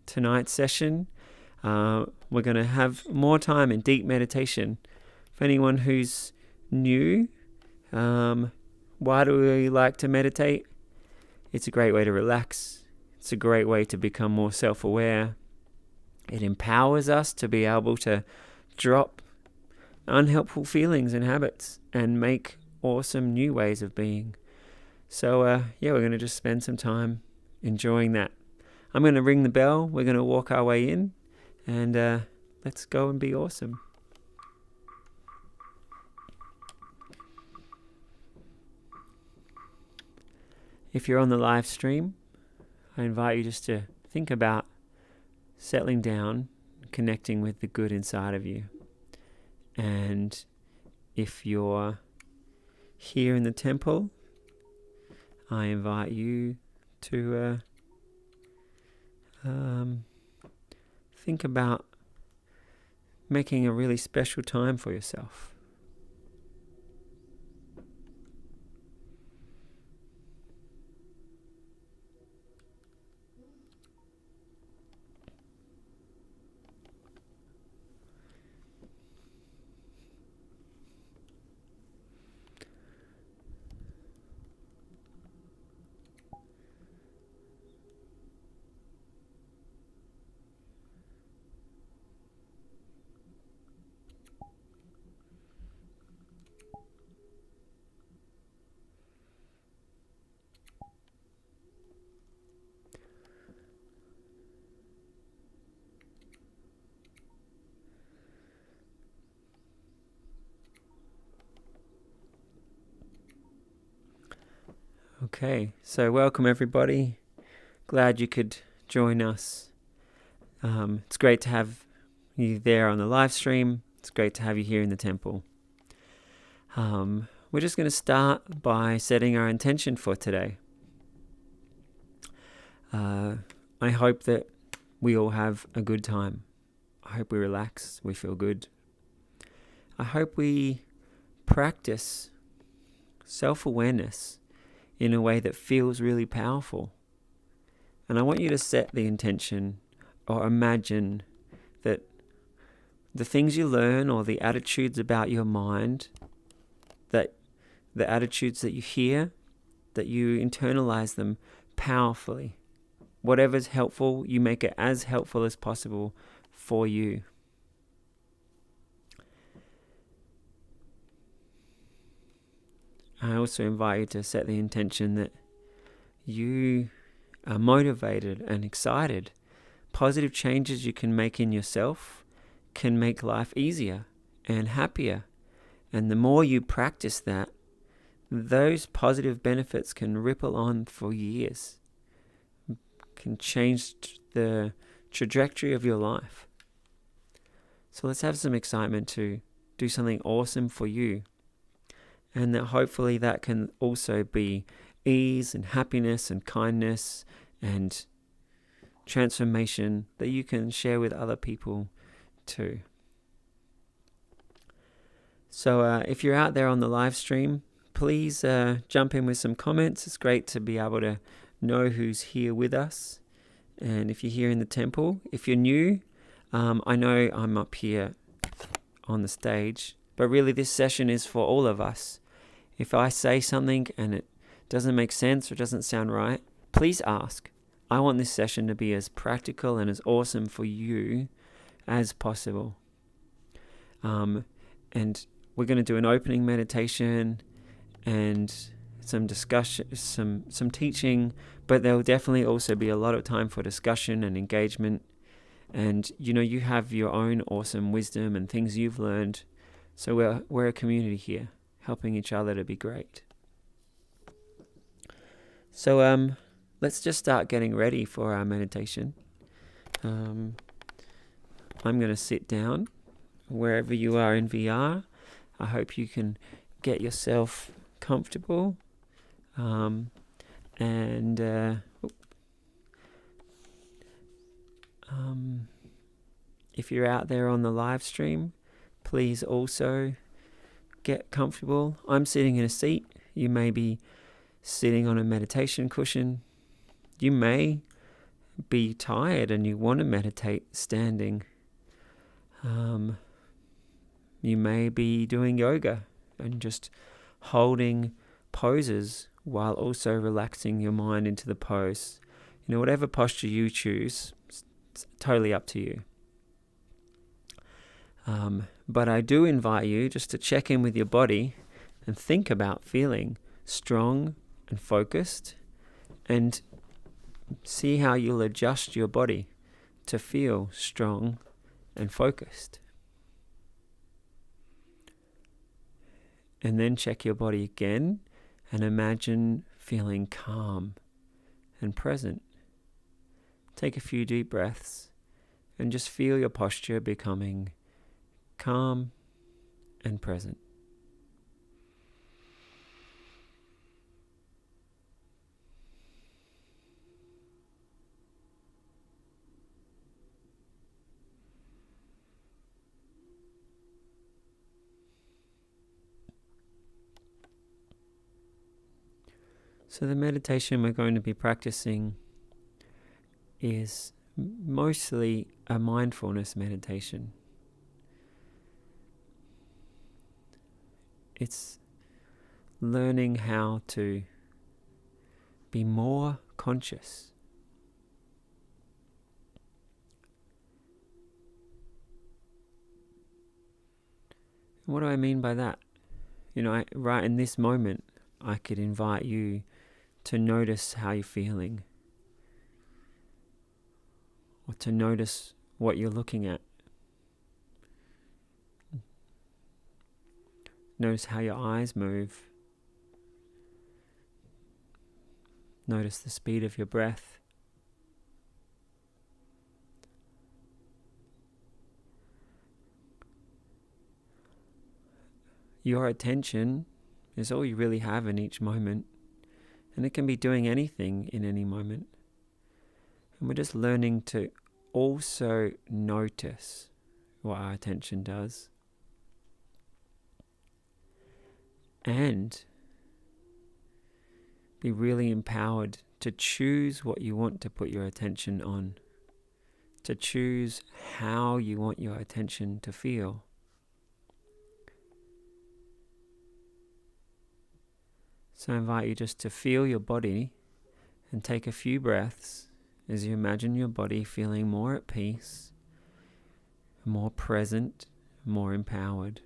tonight's session, we're going to have more time in deep meditation. For anyone who's new, why do we like to meditate? It's a great way to relax. It's a great way to become more self-aware. It empowers us to be able to drop unhelpful feelings and habits and make awesome new ways of being. So we're going to just spend some time enjoying that. I'm going to ring the bell. We're going to walk our way in, and let's go and be awesome. If you're on the live stream, I invite you just to think about settling down, connecting with the good inside of you. And if you're here in the temple, I invite you to think about making a really special time for yourself. Okay, so welcome everybody. Glad you could join us. It's great to have you there on the live stream. It's great to have you here in the temple. We're just going to start by setting our intention for today. I hope that we all have a good time. I hope we relax, we feel good. I hope we practice self-awareness in a way that feels really powerful. And I want you to set the intention or imagine that the things you learn or the attitudes about your mind, that the attitudes that you hear, that you internalize them powerfully. Whatever's helpful, you make it as helpful as possible for you. I also invite you to set the intention that you are motivated and excited. Positive changes you can make in yourself can make life easier and happier. And the more you practice that, those positive benefits can ripple on for years, can change the trajectory of your life. So let's have some excitement to do something awesome for you. And that hopefully that can also be ease and happiness and kindness and transformation that you can share with other people too. So if you're out there on the live stream, please jump in with some comments. It's great to be able to know who's here with us. And if you're here in the temple, if you're new, I know I'm up here on the stage, but really this session is for all of us. If I say something and it doesn't make sense or doesn't sound right, please ask. I want this session to be as practical and as awesome for you as possible. And we're going to do an opening meditation and some discussion, some teaching, but there will definitely also be a lot of time for discussion and engagement. And you have your own awesome wisdom and things you've learned. So we're a community here, helping each other to be great. So let's just start getting ready for our meditation. I'm going to sit down wherever you are in VR. I hope you can get yourself comfortable. If you're out there on the live stream, please also get comfortable. I'm sitting in a seat. You may be sitting on a meditation cushion. You may be tired and you want to meditate standing, you may be doing yoga and just holding poses while also relaxing your mind into the pose. Whatever posture you choose, it's totally up to you. But I do invite you just to check in with your body and think about feeling strong and focused, and see how you'll adjust your body to feel strong and focused. And then check your body again and imagine feeling calm and present. Take a few deep breaths and just feel your posture becoming calm and present. So the meditation we're going to be practicing is mostly a mindfulness meditation. It's learning how to be more conscious. What do I mean by that? Right in this moment, I could invite you to notice how you're feeling, or to notice what you're looking at. Notice how your eyes move. Notice the speed of your breath. Your attention is all you really have in each moment, and it can be doing anything in any moment. And we're just learning to also notice what our attention does, and be really empowered to choose what you want to put your attention on, to choose how you want your attention to feel. So I invite you just to feel your body and take a few breaths as you imagine your body feeling more at peace, more present, more empowered.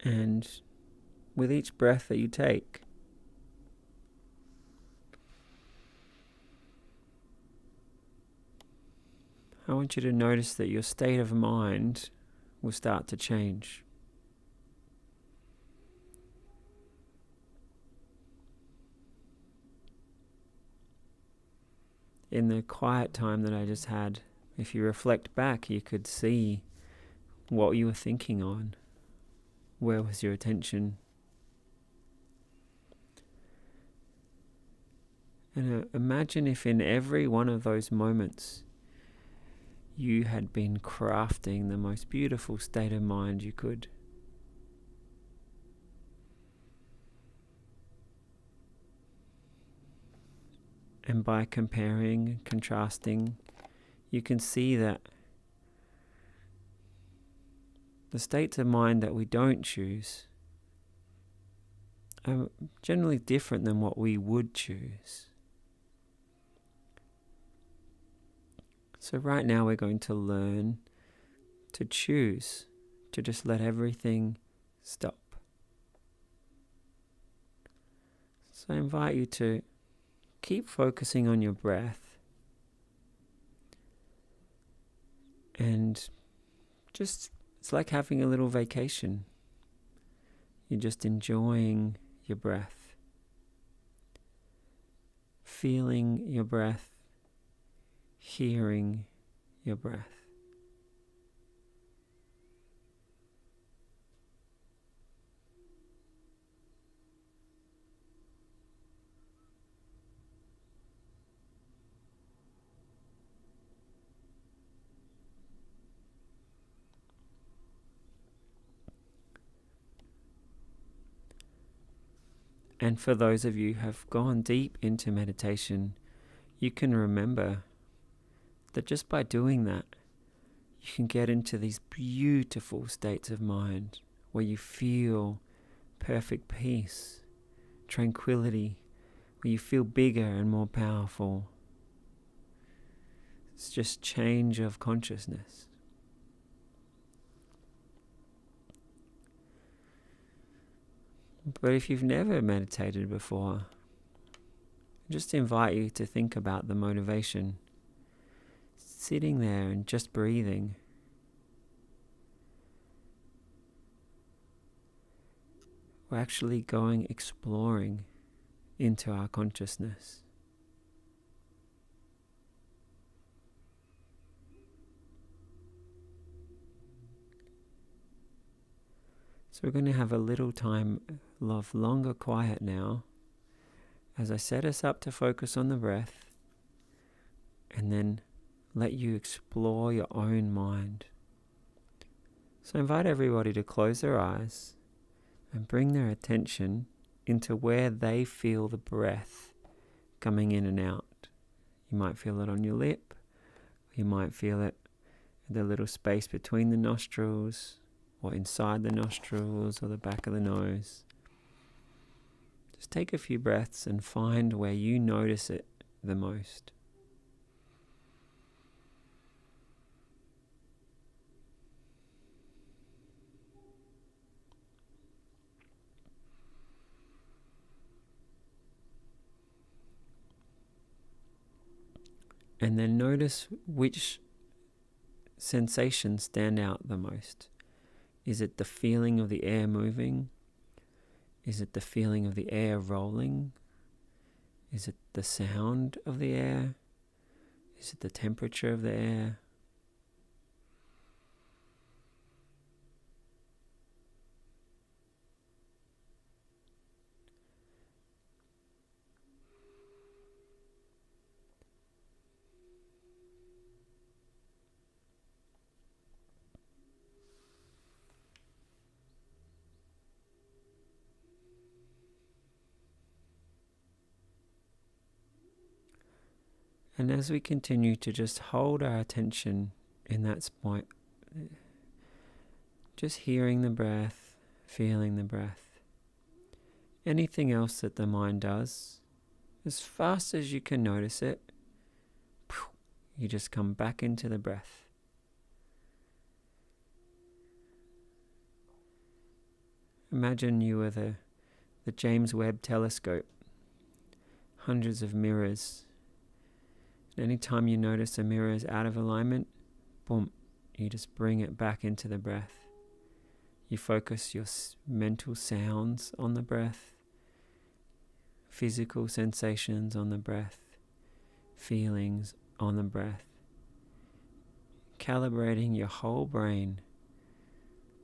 And with each breath that you take, I want you to notice that your state of mind will start to change. In the quiet time that I just had, if you reflect back, you could see what you were thinking on. Where was your attention? And imagine if in every one of those moments you had been crafting the most beautiful state of mind you could. And by comparing and contrasting, you can see that the states of mind that we don't choose are generally different than what we would choose. So right now we're going to learn to choose to just let everything stop. So I invite you to keep focusing on your breath, And just, it's like having a little vacation. You're just enjoying your breath, feeling your breath, hearing your breath. And for those of you who have gone deep into meditation, you can remember that just by doing that, you can get into these beautiful states of mind where you feel perfect peace, tranquility, where you feel bigger and more powerful. It's just change of consciousness. But if you've never meditated before, I just invite you to think about the motivation. Sitting there and just breathing. We're actually going exploring into our consciousness. So we're going to have a little time of longer quiet now as I set us up to focus on the breath and then let you explore your own mind. So I invite everybody to close their eyes and bring their attention into where they feel the breath coming in and out. You might feel it on your lip, you might feel it in the little space between the nostrils, or inside the nostrils, or the back of the nose. Just take a few breaths and find where you notice it the most. And then notice which sensations stand out the most. Is it the feeling of the air moving? Is it the feeling of the air rolling? Is it the sound of the air? Is it the temperature of the air? And as we continue to just hold our attention in that spot, just hearing the breath, feeling the breath, anything else that the mind does, as fast as you can notice it, you just come back into the breath. Imagine you were the James Webb telescope, hundreds of mirrors. Anytime you notice a mirror is out of alignment, boom, you just bring it back into the breath. You focus your mental sounds on the breath, physical sensations on the breath, feelings on the breath, calibrating your whole brain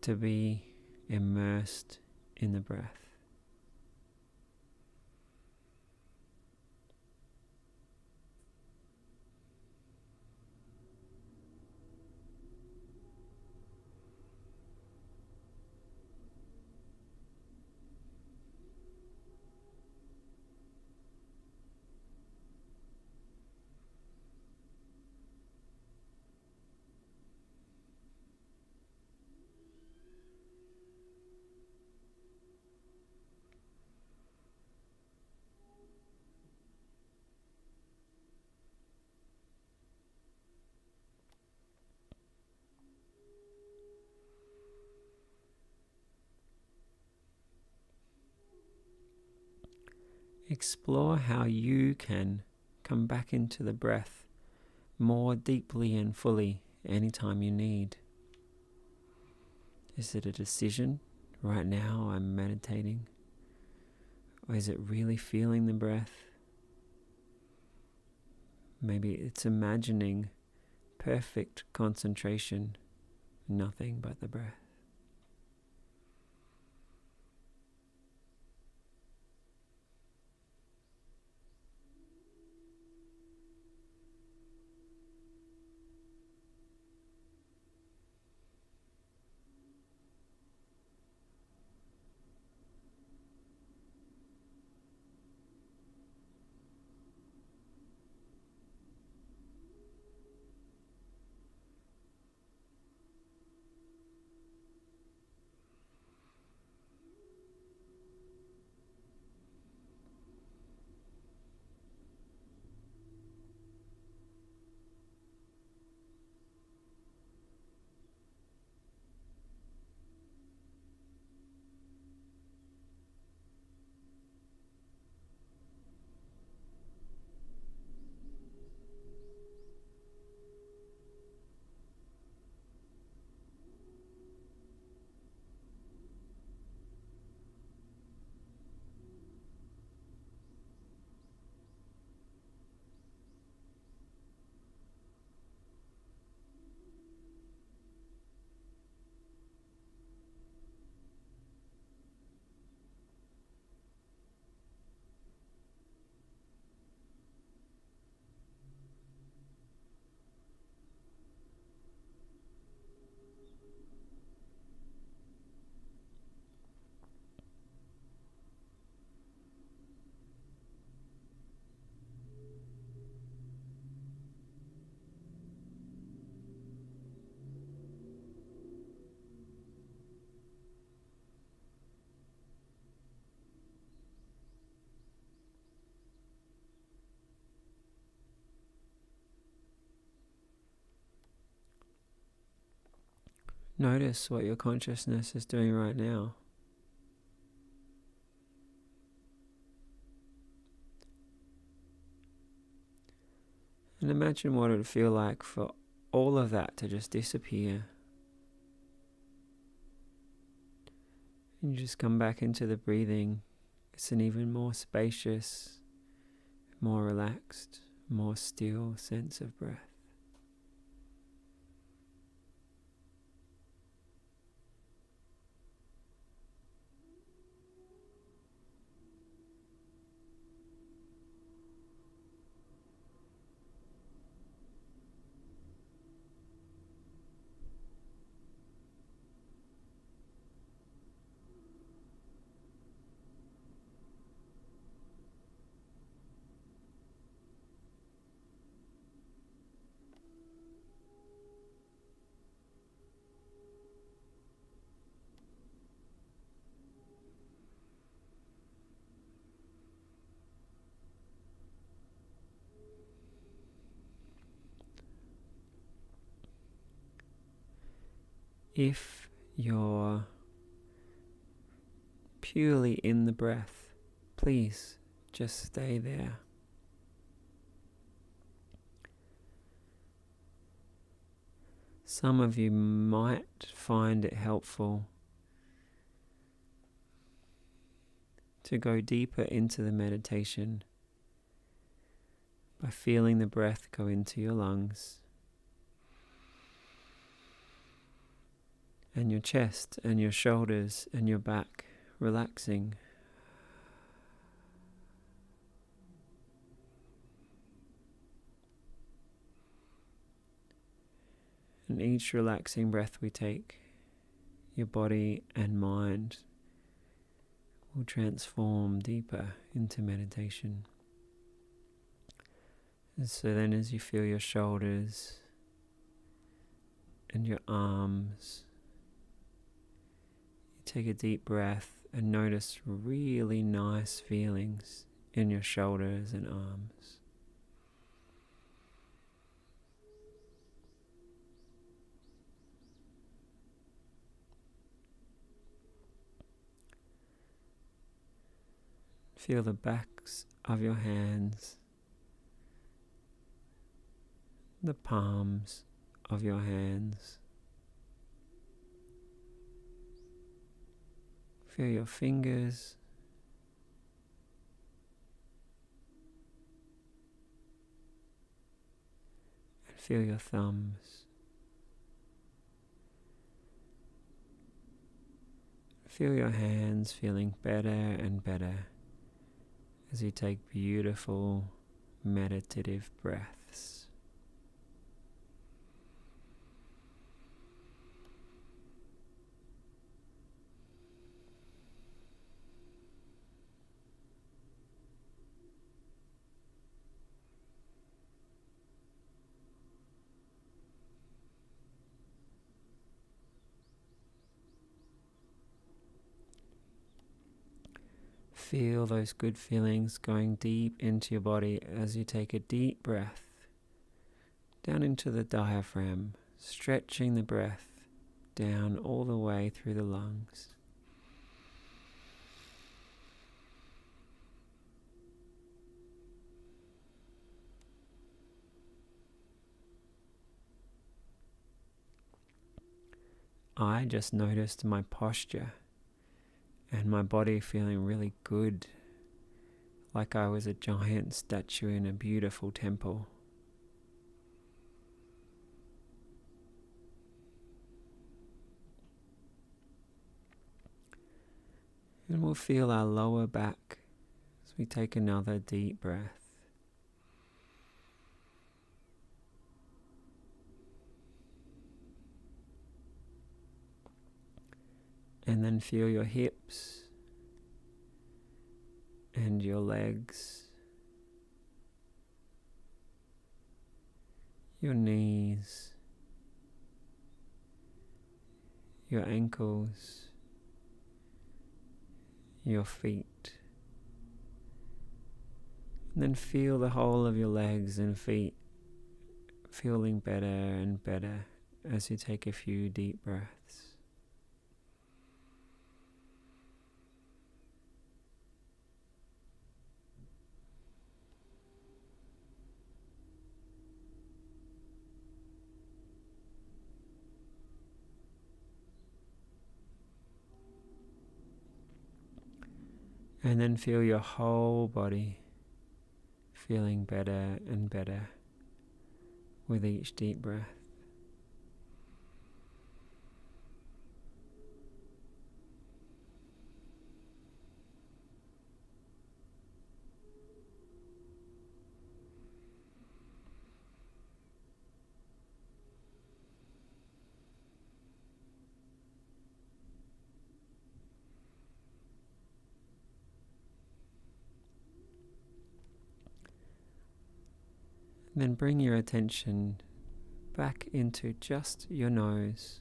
to be immersed in the breath. Explore how you can come back into the breath more deeply and fully anytime you need. Is it a decision? Right now I'm meditating. Or is it really feeling the breath? Maybe it's imagining perfect concentration, nothing but the breath. Notice what your consciousness is doing right now. And imagine what it would feel like for all of that to just disappear. And you just come back into the breathing. It's an even more spacious, more relaxed, more still sense of breath. If you're purely in the breath, please just stay there. Some of you might find it helpful to go deeper into the meditation by feeling the breath go into your lungs and your chest and your shoulders and your back relaxing. And each relaxing breath we take, your body and mind will transform deeper into meditation. And so then as you feel your shoulders and your arms, you take a deep breath and notice really nice feelings in your shoulders and arms. Feel the backs of your hands, the palms of your hands. Feel your fingers. And feel your thumbs. Feel your hands feeling better and better as you take beautiful meditative breaths. Feel those good feelings going deep into your body as you take a deep breath down into the diaphragm, stretching the breath down all the way through the lungs. I just noticed my posture and my body feeling really good, like I was a giant statue in a beautiful temple. And we'll feel our lower back as we take another deep breath. And then feel your hips and your legs, your knees, your ankles, your feet. And then feel the whole of your legs and feet feeling better and better as you take a few deep breaths. And then feel your whole body feeling better and better with each deep breath. Then bring your attention back into just your nose,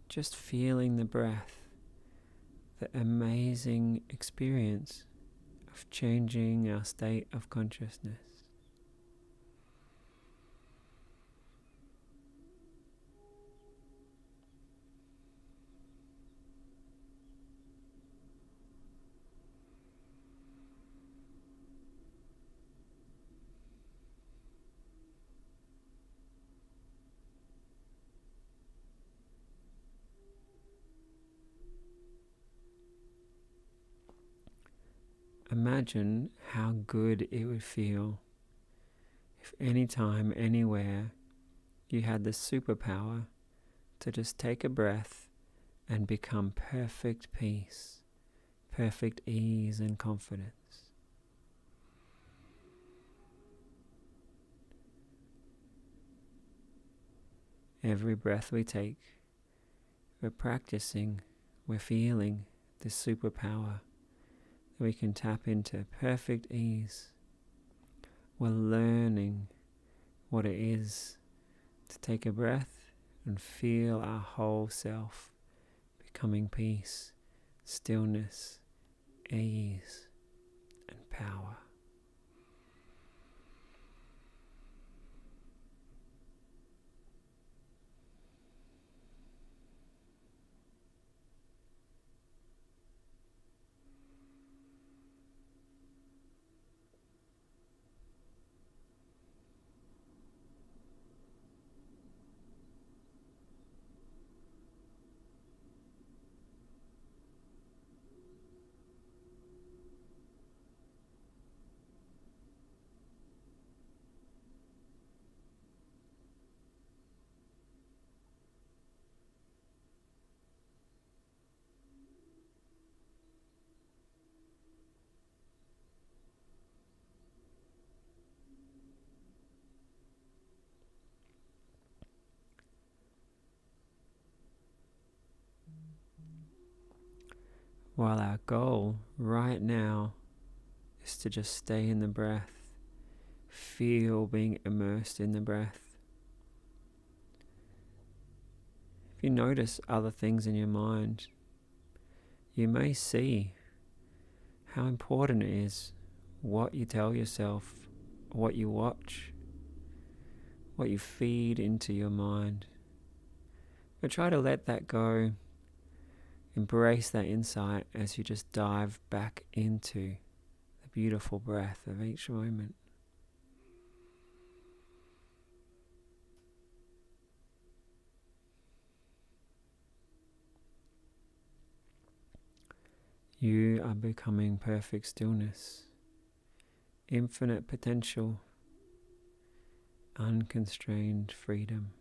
just feeling the breath, the amazing experience of changing our state of consciousness. Imagine how good it would feel if anytime, anywhere, you had the superpower to just take a breath and become perfect peace, perfect ease and confidence. Every breath we take, we're practicing, we're feeling this superpower that we can tap into perfect ease. We're learning what it is to take a breath and feel our whole self becoming peace, stillness, ease, and power. while our goal right now is to just stay in the breath, feel being immersed in the breath. If you notice other things in your mind, you may see how important it is what you tell yourself, what you watch, what you feed into your mind. But try to let that go. Embrace that insight as you just dive back into the beautiful breath of each moment. You are becoming perfect stillness, infinite potential, unconstrained freedom.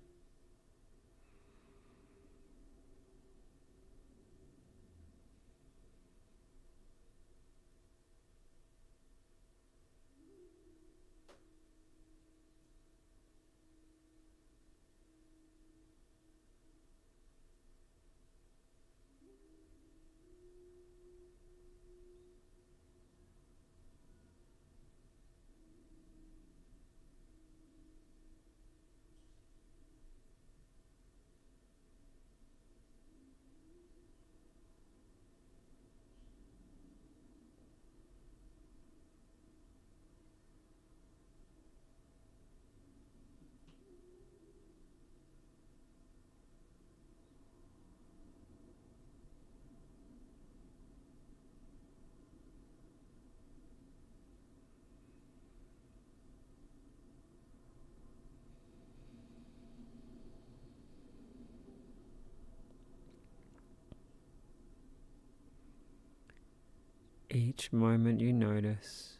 Each moment you notice,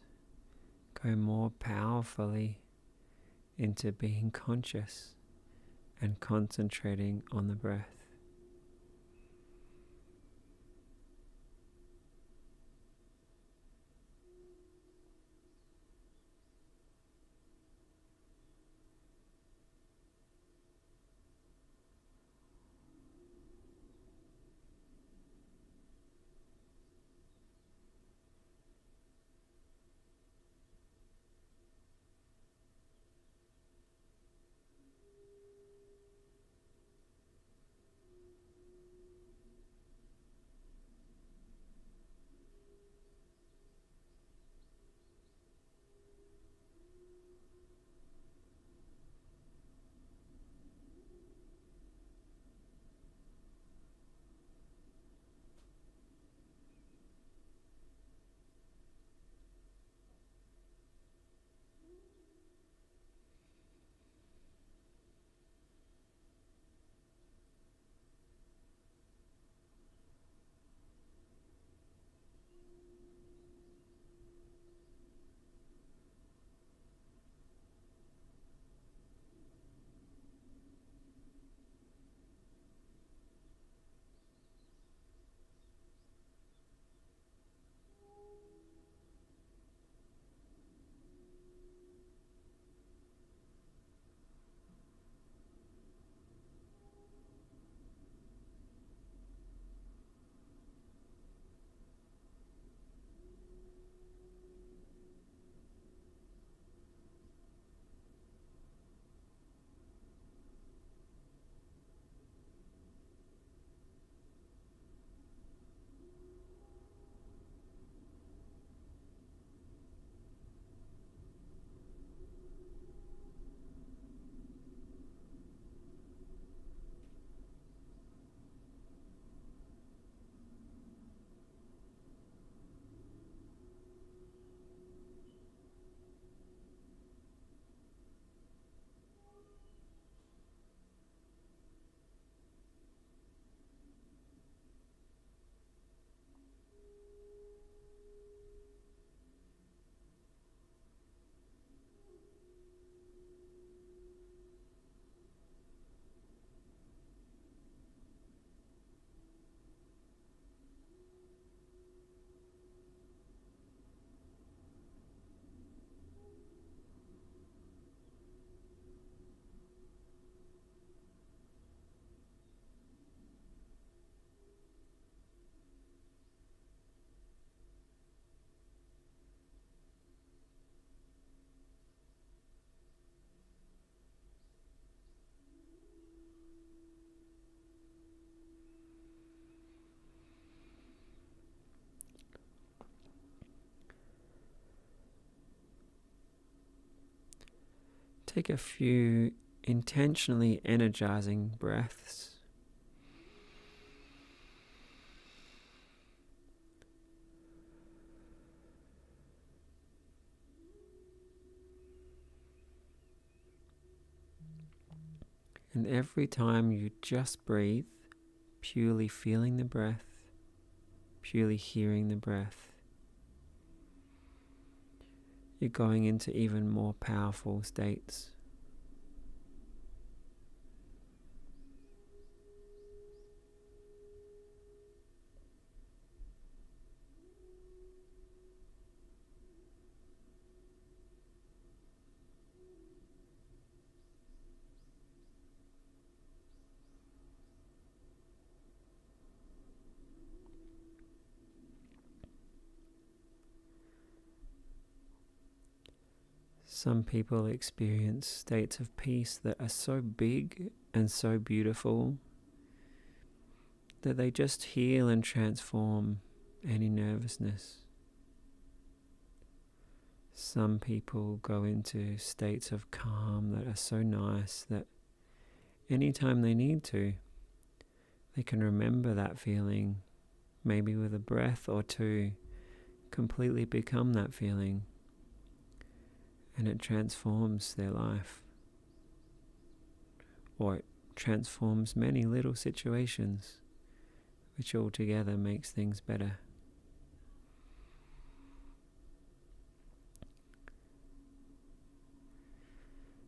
go more powerfully into being conscious and concentrating on the breath. Take a few intentionally energizing breaths. And every time you just breathe, purely feeling the breath, purely hearing the breath, you're going into even more powerful states. Some people experience states of peace that are so big and so beautiful that they just heal and transform any nervousness. Some people go into states of calm that are so nice that anytime they need to, they can remember that feeling, maybe with a breath or two, completely become that feeling, and it transforms their life. Or it transforms many little situations, which altogether makes things better.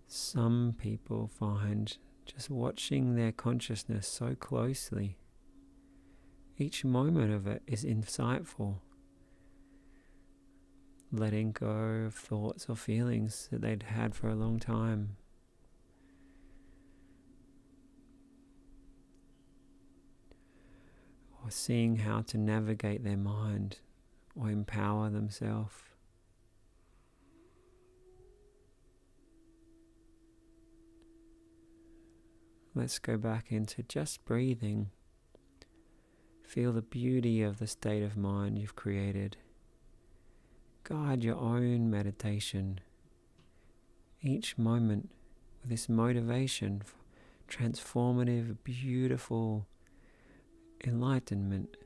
Some people find just watching their consciousness so closely, each moment of it is insightful. Letting go of thoughts or feelings that they'd had for a long time. Or seeing how to navigate their mind or empower themselves. Let's go back into just breathing. Feel the beauty of the state of mind you've created. Guide your own meditation. Each moment with this motivation for transformative, beautiful enlightenment.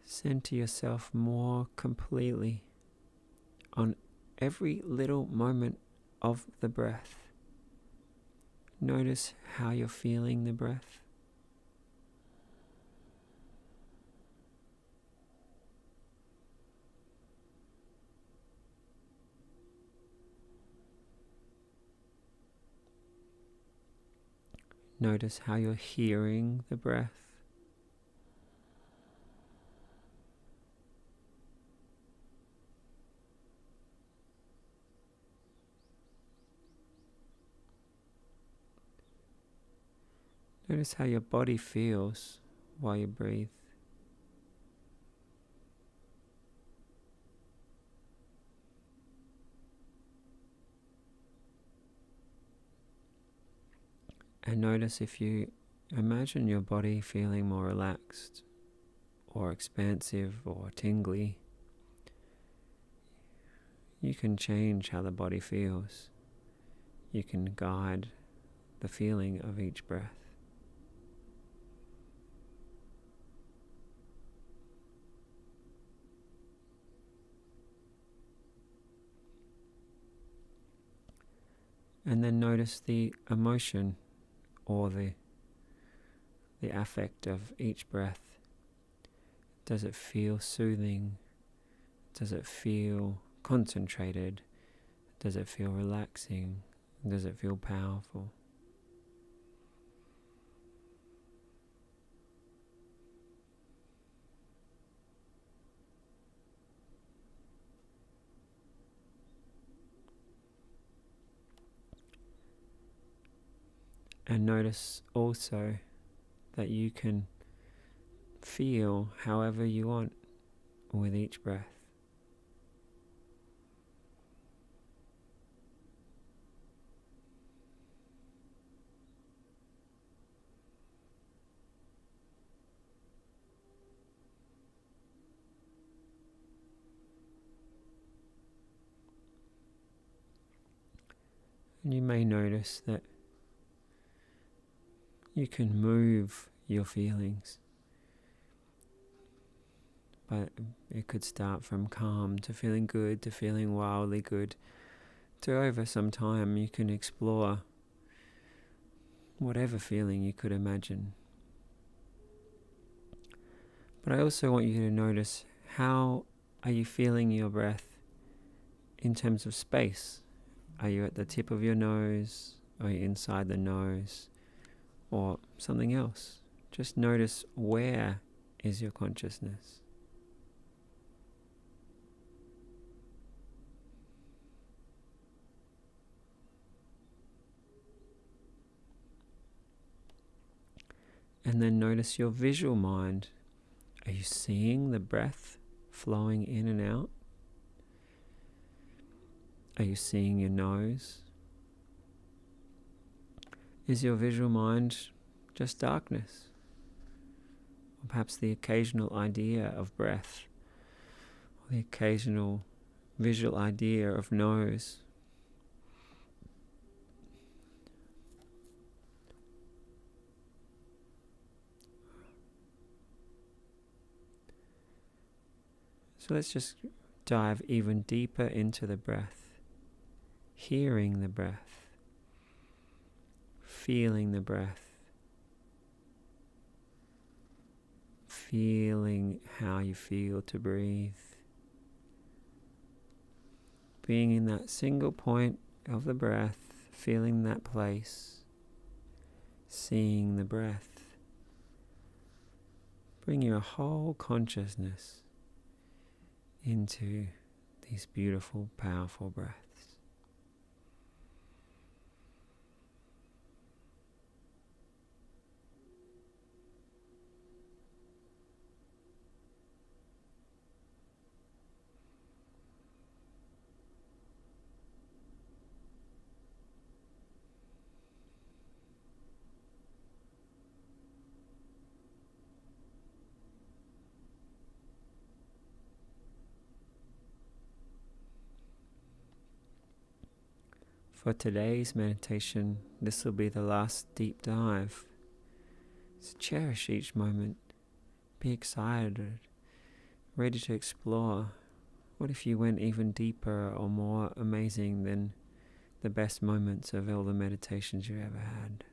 Center yourself more completely on every little moment of the breath. Notice how you're feeling the breath. Notice how you're hearing the breath. Notice how your body feels while you breathe. And notice if you imagine your body feeling more relaxed or expansive or tingly, you can change how the body feels. You can guide the feeling of each breath. And then notice the emotion or the affect of each breath. Does it feel soothing? Does it feel concentrated? Does it feel relaxing? Does it feel powerful? And notice also that you can feel however you want with each breath. And you may notice that you can move your feelings, but it could start from calm to feeling good to feeling wildly good to over some time you can explore whatever feeling you could imagine. But I also want you to notice, how are you feeling your breath in terms of space? Are you at the tip of your nose? Are you inside the nose? Or something else? Just notice, where is your consciousness? And then notice your visual mind. Are you seeing the breath flowing in and out? Are you seeing your nose? Is your visual mind just darkness? Or perhaps the occasional idea of breath, or the occasional visual idea of nose? So let's just dive even deeper into the breath, hearing the breath, feeling the breath, feeling how you feel to breathe, being in that single point of the breath, feeling that place, seeing the breath. Bring your whole consciousness into these beautiful, powerful breaths. For today's meditation, this will be the last deep dive. So cherish each moment. Be excited, ready to explore. What if you went even deeper or more amazing than the best moments of all the meditations you ever had?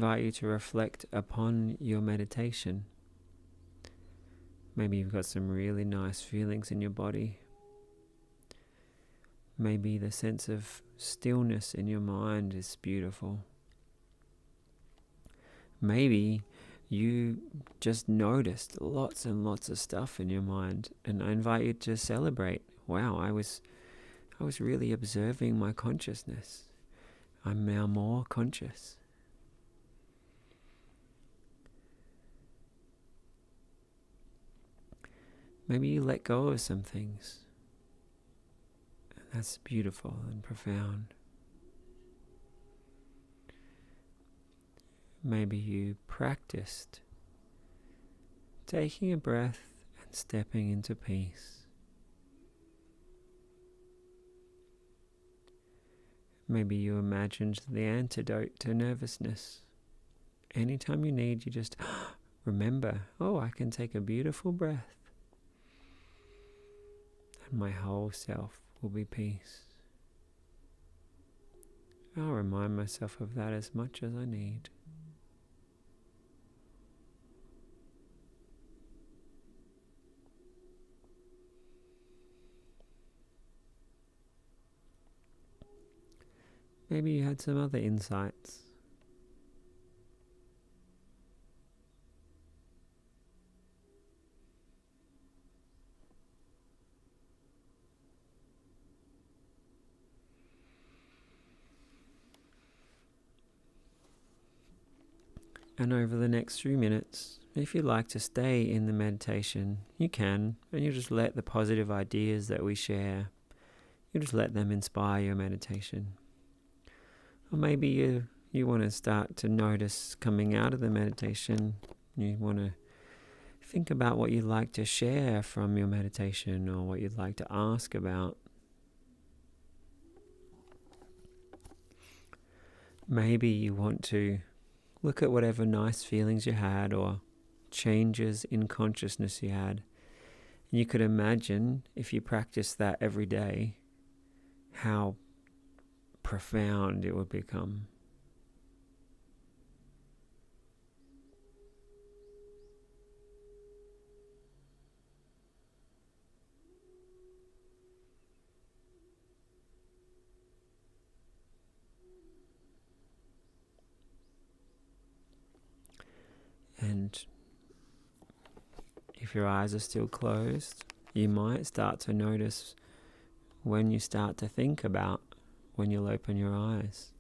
invite you to reflect upon your meditation. Maybe you've got some really nice feelings in your body. Maybe the sense of stillness in your mind is beautiful. Maybe you just noticed lots and lots of stuff in your mind, and I invite you to celebrate. Wow, I was really observing my consciousness. I'm now more conscious. Maybe you let go of some things. That's beautiful and profound. Maybe you practiced taking a breath and stepping into peace. Maybe you imagined the antidote to nervousness. Anytime you need, you just remember, I can take a beautiful breath, and my whole self will be peace. I'll remind myself of that as much as I need. Maybe you had some other insights. And over the next few minutes, if you'd like to stay in the meditation, you can, and you just let the positive ideas that we share, you just let them inspire your meditation. Or maybe you want to start to notice coming out of the meditation, you want to think about what you'd like to share from your meditation or what you'd like to ask about. Maybe you want to look at whatever nice feelings you had or changes in consciousness you had. And you could imagine, if you practice that every day, how profound it would become. And if your eyes are still closed, you might start to notice when you start to think about when you'll open your eyes.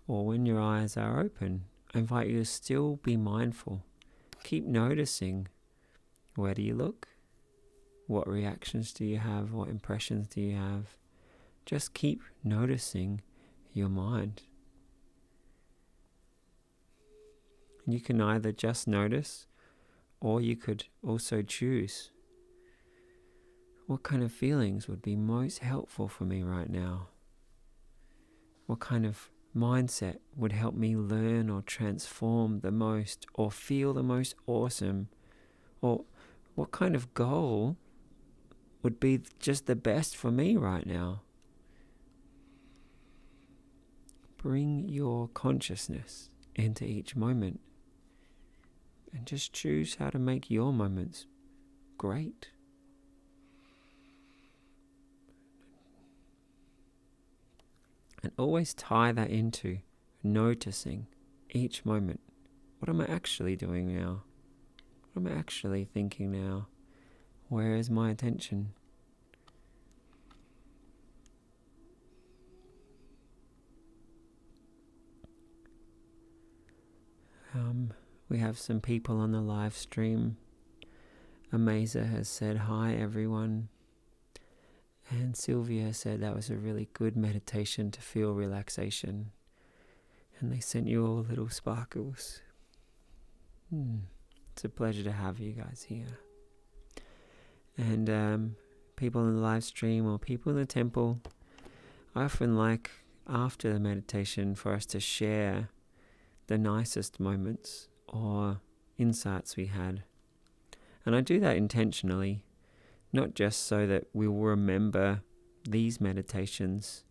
Or when your eyes are open, I invite you to still be mindful. Keep noticing. Where do you look? What reactions do you have? What impressions do you have? Just keep noticing your mind. You can either just notice, or you could also choose. What kind of feelings would be most helpful for me right now? What kind of mindset would help me learn or transform the most, or feel the most awesome? Or what kind of goal would be just the best for me right now? Bring your consciousness into each moment and just choose how to make your moments great. And always tie that into noticing each moment. What am I actually doing now? What am I actually thinking now? Where is my attention? We have some people on the live stream. Amaza has said, "Hi everyone." And Sylvia said that was a really good meditation to feel relaxation. And they sent you all little sparkles. It's a pleasure to have you guys here. And people in the live stream or people in the temple, I often like after the meditation for us to share the nicest moments or insights we had. And I do that intentionally, not just so that we will remember these meditations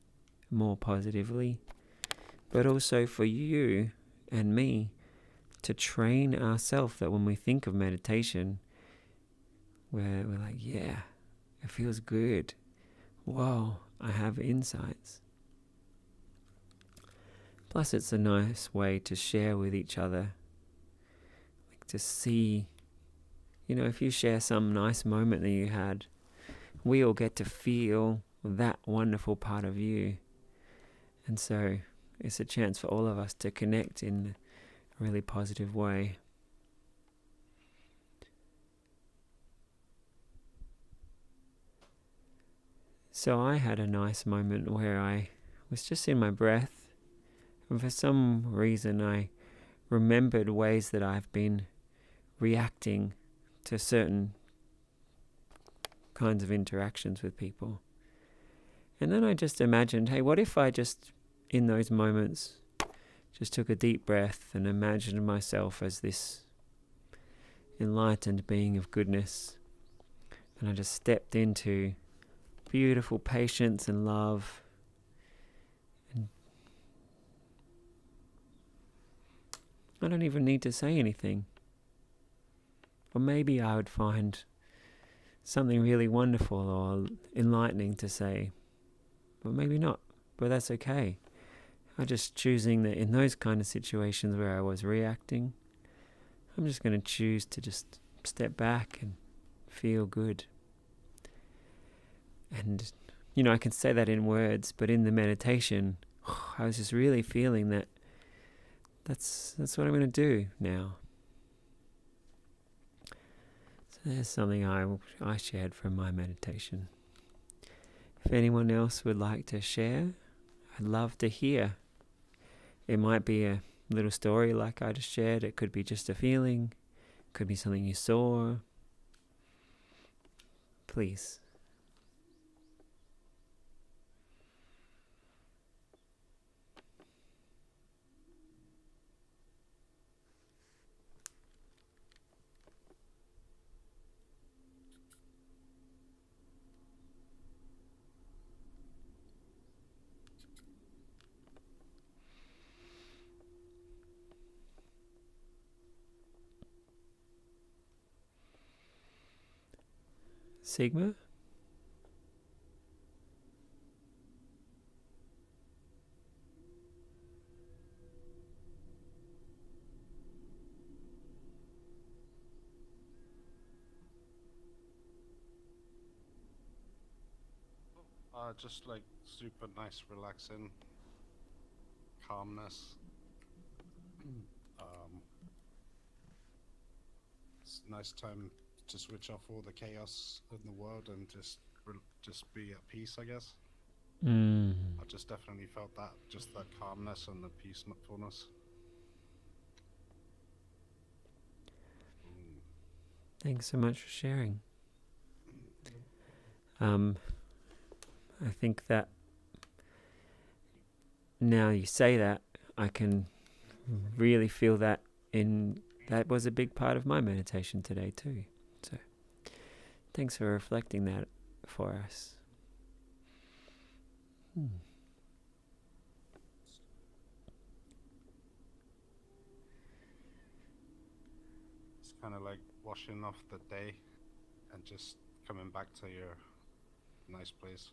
more positively, but also for you and me to train ourselves that when we think of meditation, we're like, yeah, it feels good. Whoa, I have insights. Plus, it's a nice way to share with each other, like to see, if you share some nice moment that you had, we all get to feel that wonderful part of you. And so it's a chance for all of us to connect in a really positive way. So I had a nice moment where I was just in my breath, and for some reason I remembered ways that I've been reacting to certain kinds of interactions with people. And then I just imagined, hey, what if I just, in those moments, just took a deep breath and imagined myself as this enlightened being of goodness. And I just stepped into beautiful patience and love. And I don't even need to say anything. Or maybe I would find something really wonderful or enlightening to say. But maybe not. But that's okay. I'm just choosing that in those kind of situations where I was reacting, I'm just going to choose to just step back and feel good. And, I can say that in words, but in the meditation, I was just really feeling that that's what I'm going to do now. So there's something I shared from my meditation. If anyone else would like to share, I'd love to hear. It might be a little story like I just shared. It could be just a feeling. It could be something you saw. Please. Sigma? Just like super nice, relaxing, calmness. It's a nice time to switch off all the chaos in the world and just be at peace, I guess. I just definitely felt that, just that calmness and the peacefulness. Thanks so much for sharing. I think that now you say that, I can really feel that that was a big part of my meditation today too. So thanks for reflecting that for us. It's kind of like washing off the day and just coming back to your nice place.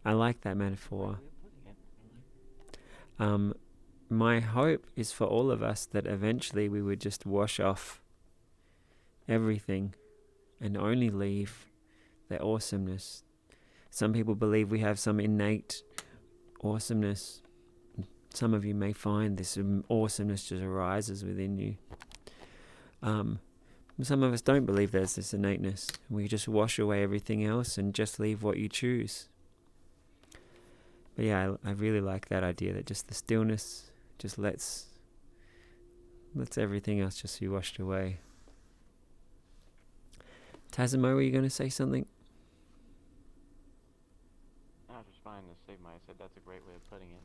I like that metaphor. My hope is for all of us that eventually we would just wash off everything and only leave the awesomeness. Some people believe we have some innate awesomeness. Some of you may find this awesomeness just arises within you. Some of us don't believe there's this innateness. We just wash away everything else and just leave what you choose. But yeah, I really like that idea that just the stillness just lets everything else just be washed away. Tazimo, were you going to say something? I was responding to Sigma. I said that's a great way of putting it.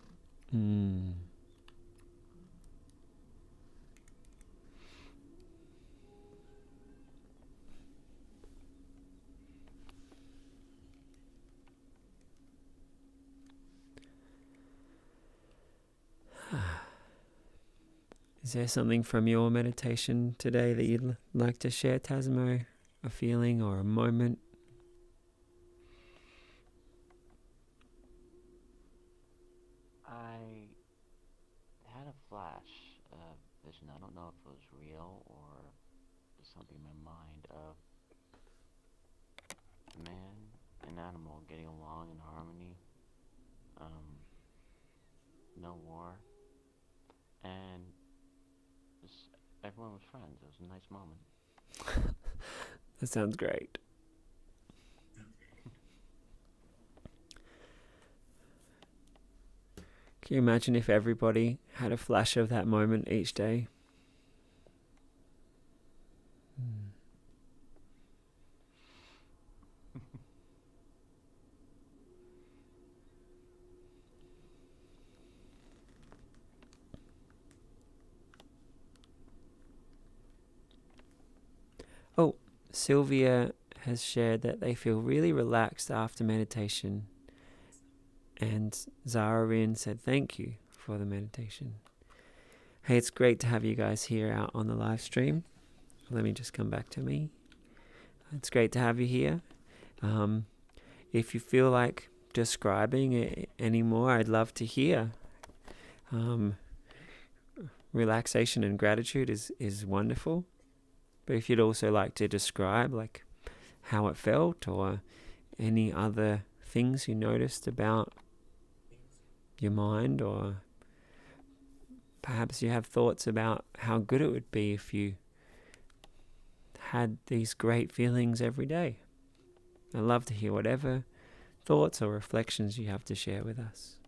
Is there something from your meditation today that you'd like to share, Tasmo? A feeling or a moment? I had a flash of vision. I don't know if it was real or just something in my mind of a man and animal getting along in harmony. No war, and just everyone was friends. It was a nice moment. That sounds great. Can you imagine if everybody had a flash of that moment each day? Oh, Sylvia has shared that they feel really relaxed after meditation. And Zarin said thank you for the meditation. Hey, it's great to have you guys here out on the live stream. Let me just come back to me. It's great to have you here. If you feel like describing it anymore, I'd love to hear. Relaxation and gratitude is wonderful. But if you'd also like to describe like how it felt or any other things you noticed about your mind, or perhaps you have thoughts about how good it would be if you had these great feelings every day. I'd love to hear whatever thoughts or reflections you have to share with us.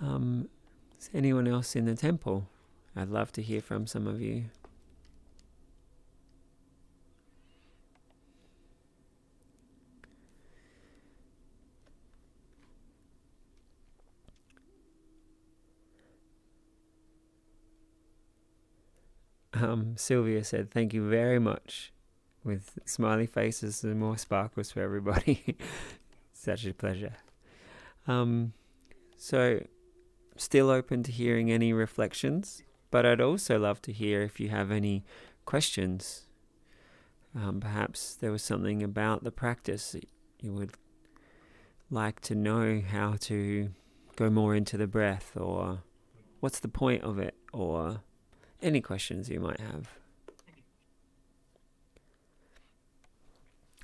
Is anyone else in the temple? I'd love to hear from some of you. Sylvia said, thank you very much, with smiley faces and more sparkles for everybody. Such a pleasure. So, still open to hearing any reflections, but I'd also love to hear if you have any questions. Perhaps there was something about the practice that you would like to know how to go more into the breath, or what's the point of it, or any questions you might have.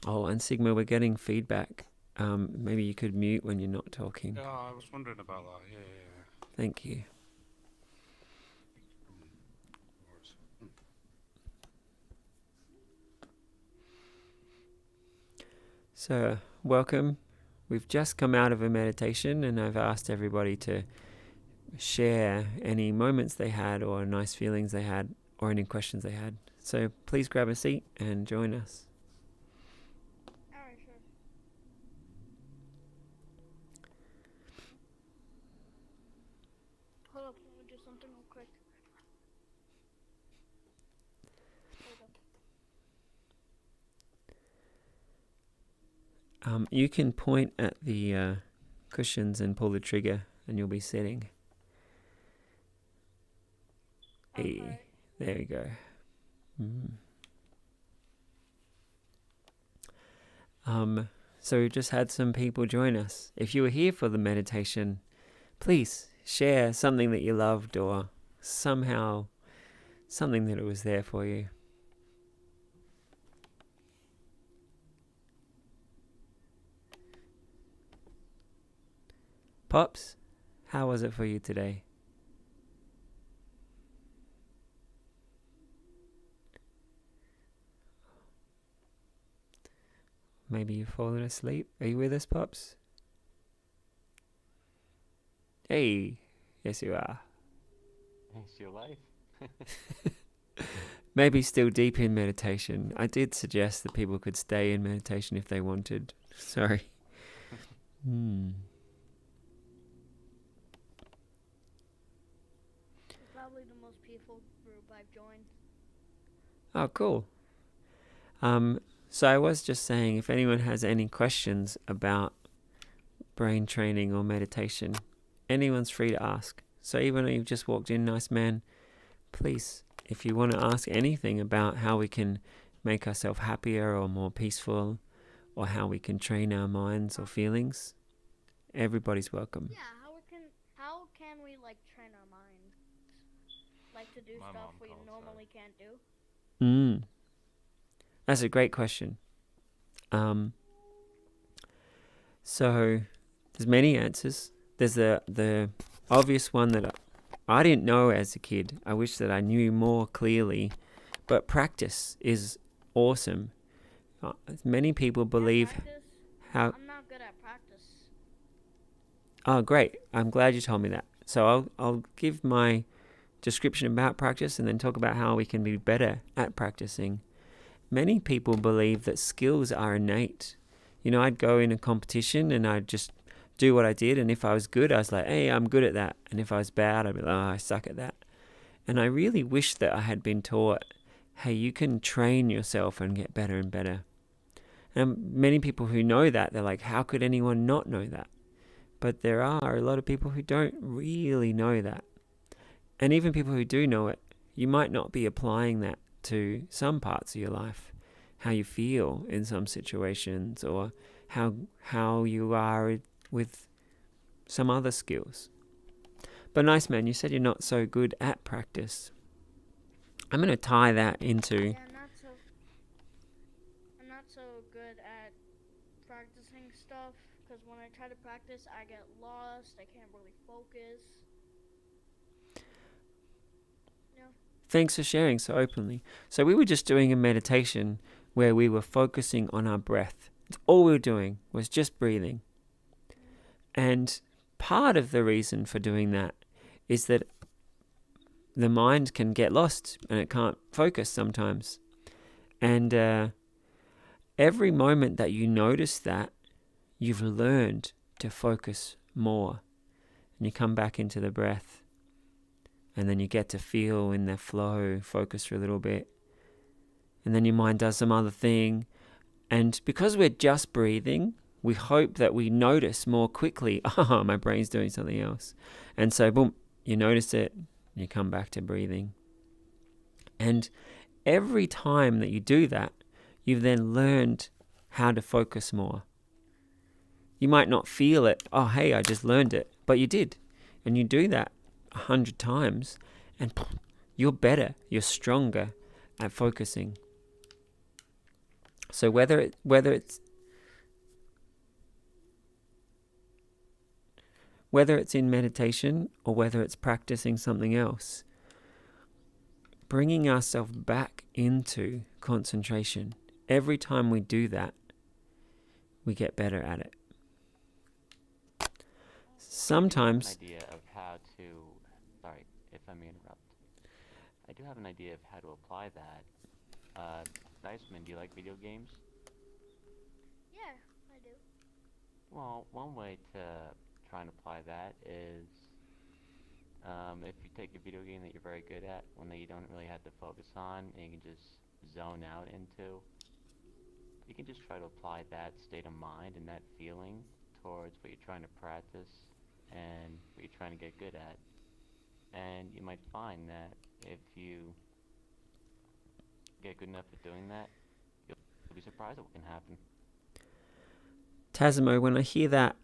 Oh, and Sigma, we're getting feedback. Maybe you could mute when you're not talking. Yeah, I was wondering about that. Yeah. Thank you. So, welcome. We've just come out of a meditation, and I've asked everybody to share any moments they had or nice feelings they had or any questions they had. So please grab a seat and join us. Alright, sure. Hold up, let me do something real quick. Hold up. You can point at the cushions and pull the trigger and you'll be sitting. Okay. Hey, there we go. So we've just had some people join us. If you were here for the meditation, please share something that you loved or somehow something that it was there for you. Pops, how was it for you today? Maybe you've fallen asleep. Are you with us, Pops? Hey, yes you are. It's your life. Maybe still deep in meditation. I did suggest that people could stay in meditation if they wanted. Sorry. Probably the most peaceful group I've joined. Oh, cool. So I was just saying, if anyone has any questions about brain training or meditation, anyone's free to ask. So even though you've just walked in, nice man, please, if you want to ask anything about how we can make ourselves happier or more peaceful, or how we can train our minds or feelings, everybody's welcome. Yeah, how can we like train our minds? Like to do My stuff mom we calls normally can't do? That's a great question. So there's many answers. There's the obvious one that I didn't know as a kid. I wish that I knew more clearly, but practice is awesome. Many people believe Practice? how. I'm not good at practice. Oh, great! I'm glad you told me that. So I'll give my description about practice and then talk about how we can be better at practicing. Many people believe that skills are innate. I'd go in a competition and I'd just do what I did, and if I was good, I was like, hey, I'm good at that. And if I was bad, I'd be like, oh, I suck at that. And I really wish that I had been taught, hey, you can train yourself and get better and better. And many people who know that, they're like, how could anyone not know that? But there are a lot of people who don't really know that. And even people who do know it, you might not be applying that to some parts of your life, how you feel in some situations, or how you are with some other skills. But nice man, you said you're not so good at practice. I'm going to tie that into... Yeah, I'm not so good at practicing stuff, because when I try to practice, I get lost, I can't really focus. Thanks for sharing so openly. So we were just doing a meditation where we were focusing on our breath. All we were doing was just breathing. And part of the reason for doing that is that the mind can get lost and it can't focus sometimes. And every moment that you notice that, you've learned to focus more. And you come back into the breath. And then you get to feel in the flow, focus for a little bit. And then your mind does some other thing. And because we're just breathing, we hope that we notice more quickly, oh, my brain's doing something else. And so, boom, you notice it, and you come back to breathing. And every time that you do that, you've then learned how to focus more. You might not feel it, oh, hey, I just learned it, but you did. And you do that 100 times, and you're better, you're stronger at focusing. So whether it's in meditation or whether it's practicing something else, bringing ourselves back into concentration, every time we do that, we get better at it. Sometimes... I do have an idea of how to... Sorry if I may interrupt. I do have an idea of how to apply that. Niceman, do you like video games? Yeah, I do. Well, one way to try and apply that is if you take a video game that you're very good at, one that you don't really have to focus on, and you can just zone out into, you can just try to apply that state of mind and that feeling towards what you're trying to practice and what you're trying to get good at. And you might find that if you get good enough at doing that, you'll be surprised at what can happen. Tasmo, when I hear that,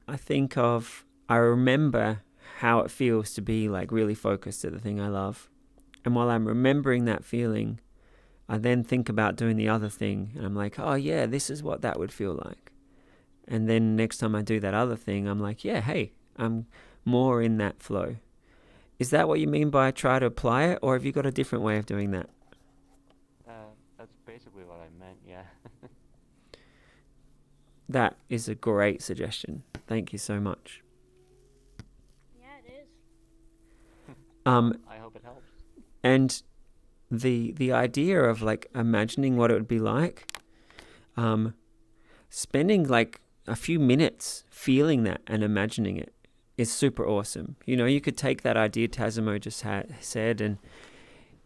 I remember how it feels to be like really focused at the thing I love. And while I'm remembering that feeling, I then think about doing the other thing, and I'm like, oh yeah, this is what that would feel like. And then next time I do that other thing, I'm like, yeah, hey, I'm more in that flow. Is that what you mean by try to apply it, or have you got a different way of doing that? That's basically what I meant, yeah. That is a great suggestion. Thank you so much. Yeah, it is. I hope it helps. And the idea of like imagining what it would be like, spending like a few minutes feeling that and imagining it is super awesome. You could take that idea Tasmo just said, and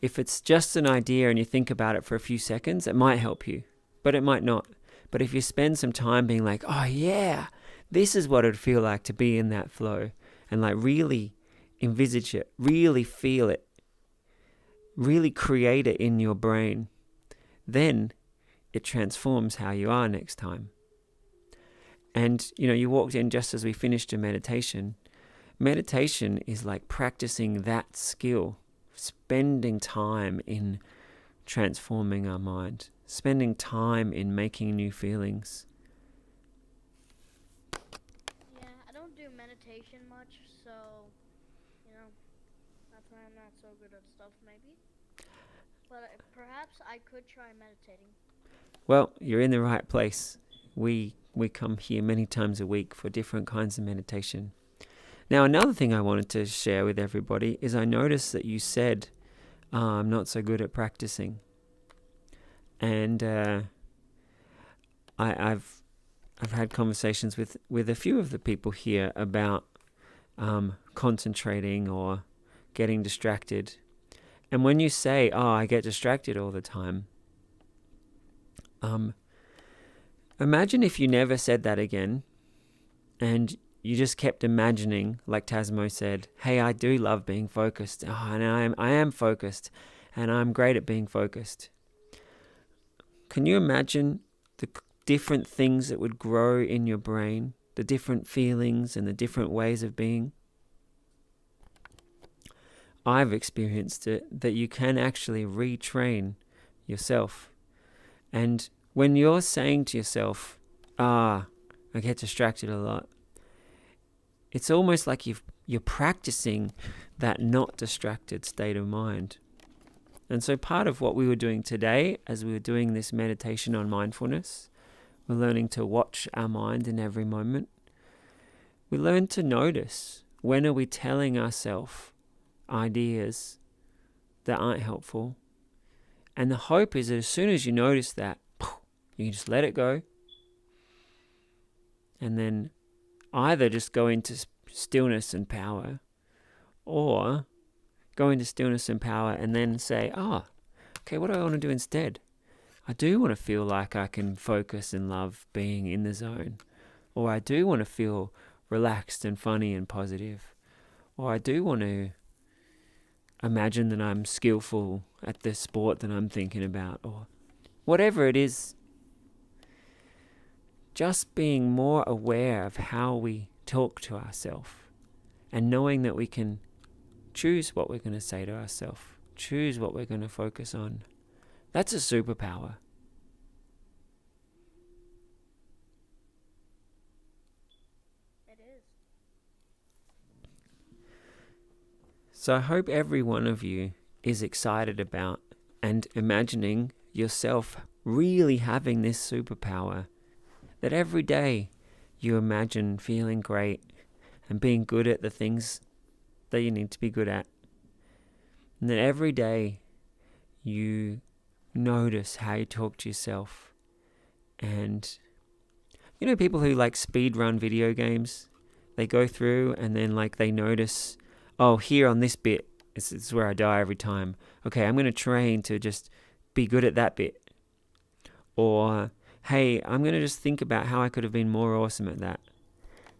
if it's just an idea and you think about it for a few seconds, it might help you, but it might not. But if you spend some time being like, oh yeah, this is what it would feel like to be in that flow, and like really envisage it, really feel it, really create it in your brain, then it transforms how you are next time. And, you walked in just as we finished a meditation. Meditation is like practicing that skill, spending time in transforming our mind, spending time in making new feelings. Yeah, I don't do meditation much, so, that's why I'm not so good at stuff, maybe. But perhaps I could try meditating. Well, you're in the right place. We come here many times a week for different kinds of meditation. Now, another thing I wanted to share with everybody is I noticed that you said, I'm not so good at practicing. And I've had conversations with a few of the people here about concentrating or getting distracted. And when you say, I get distracted all the time, imagine if you never said that again and you just kept imagining, like Tasmo said, hey, I do love being focused. And I am focused and I'm great at being focused. Can you imagine the different things that would grow in your brain, the different feelings and the different ways of being? I've experienced it, that you can actually retrain yourself. And when you're saying to yourself, I get distracted a lot, it's almost like you're practicing that not distracted state of mind. And so part of what we were doing today, as we were doing this meditation on mindfulness, we're learning to watch our mind in every moment. We learn to notice, when are we telling ourselves ideas that aren't helpful? And the hope is that as soon as you notice that, you can just let it go. And then either just go into stillness and power, or go into stillness and power and then say, okay, what do I want to do instead? I do want to feel like I can focus and love being in the zone. Or I do want to feel relaxed and funny and positive. Or I do want to imagine that I'm skillful at the sport that I'm thinking about. Or whatever it is. Just being more aware of how we talk to ourselves and knowing that we can choose what we're going to say to ourselves, choose what we're going to focus on. That's a superpower. It is. So I hope every one of you is excited about and imagining yourself really having this superpower. That every day you imagine feeling great and being good at the things that you need to be good at. And that every day you notice how you talk to yourself. And people who like speed run video games, they go through and then they notice, here on this bit, this is where I die every time. Okay, I'm going to train to just be good at that bit. Or hey, I'm going to just think about how I could have been more awesome at that.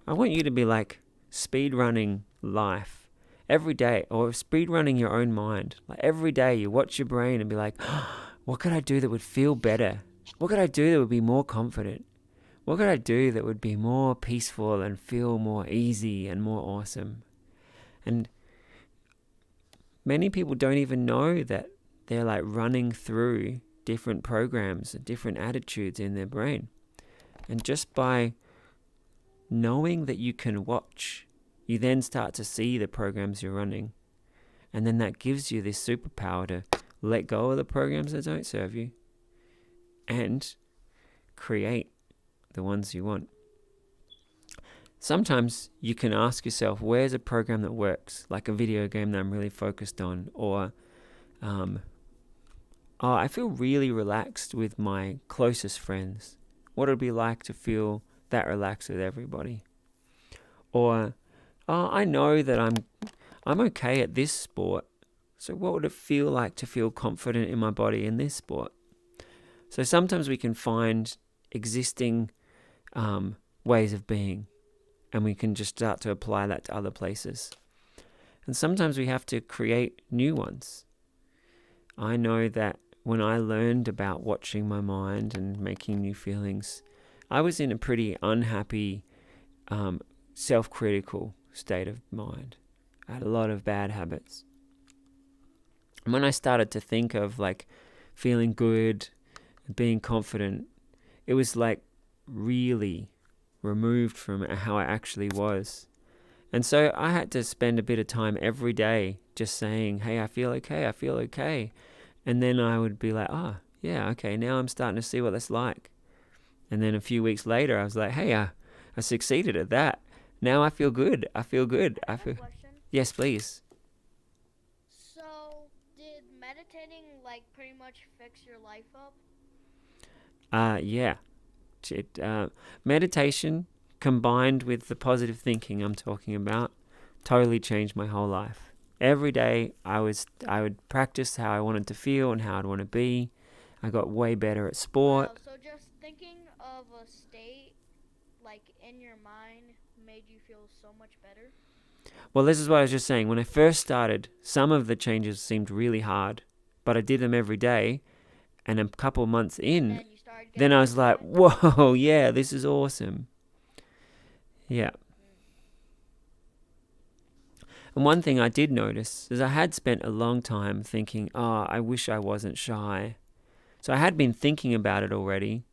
I want you to be speed running life every day, or speed running your own mind. Every day you watch your brain and be what could I do that would feel better? What could I do that would be more confident? What could I do that would be more peaceful and feel more easy and more awesome? And many people don't even know that they're running through different programs and different attitudes in their brain. And just by knowing that you can watch, you then start to see the programs you're running. And then that gives you this superpower to let go of the programs that don't serve you and create the ones you want. Sometimes you can ask yourself, where's a program that works? Like a video game that I'm really focused on, or I feel really relaxed with my closest friends. What it would be like to feel that relaxed with everybody. Or, I know that I'm okay at this sport. So what would it feel like to feel confident in my body in this sport? So sometimes we can find existing ways of being, and we can just start to apply that to other places. And sometimes we have to create new ones. I know that when I learned about watching my mind and making new feelings, I was in a pretty unhappy, self-critical state of mind. I had a lot of bad habits. And when I started to think of like feeling good, being confident, it was like really removed from how I actually was. And so I had to spend a bit of time every day just saying, hey, I feel okay, I feel okay. And then I would be like, yeah, okay, now I'm starting to see what that's like. And then a few weeks later, I was like, hey, I succeeded at that. Now I feel good. I feel good. I have a question. Yes, please. So, did meditating like pretty much fix your life up? Yeah. Meditation combined with the positive thinking I'm talking about totally changed my whole life. Every day I would practice how I wanted to feel and how I'd want to be. I got way better at sport. Wow, so just thinking of a state like in your mind made you feel so much better? Well, this is what I was just saying. When I first started, some of the changes seemed really hard, but I did them every day. And a couple months in, And you started then getting I was like, into it? whoa, yeah, this is awesome. Yeah. And one thing I did notice is I had spent a long time thinking, I wish I wasn't shy. So I had been thinking about it already.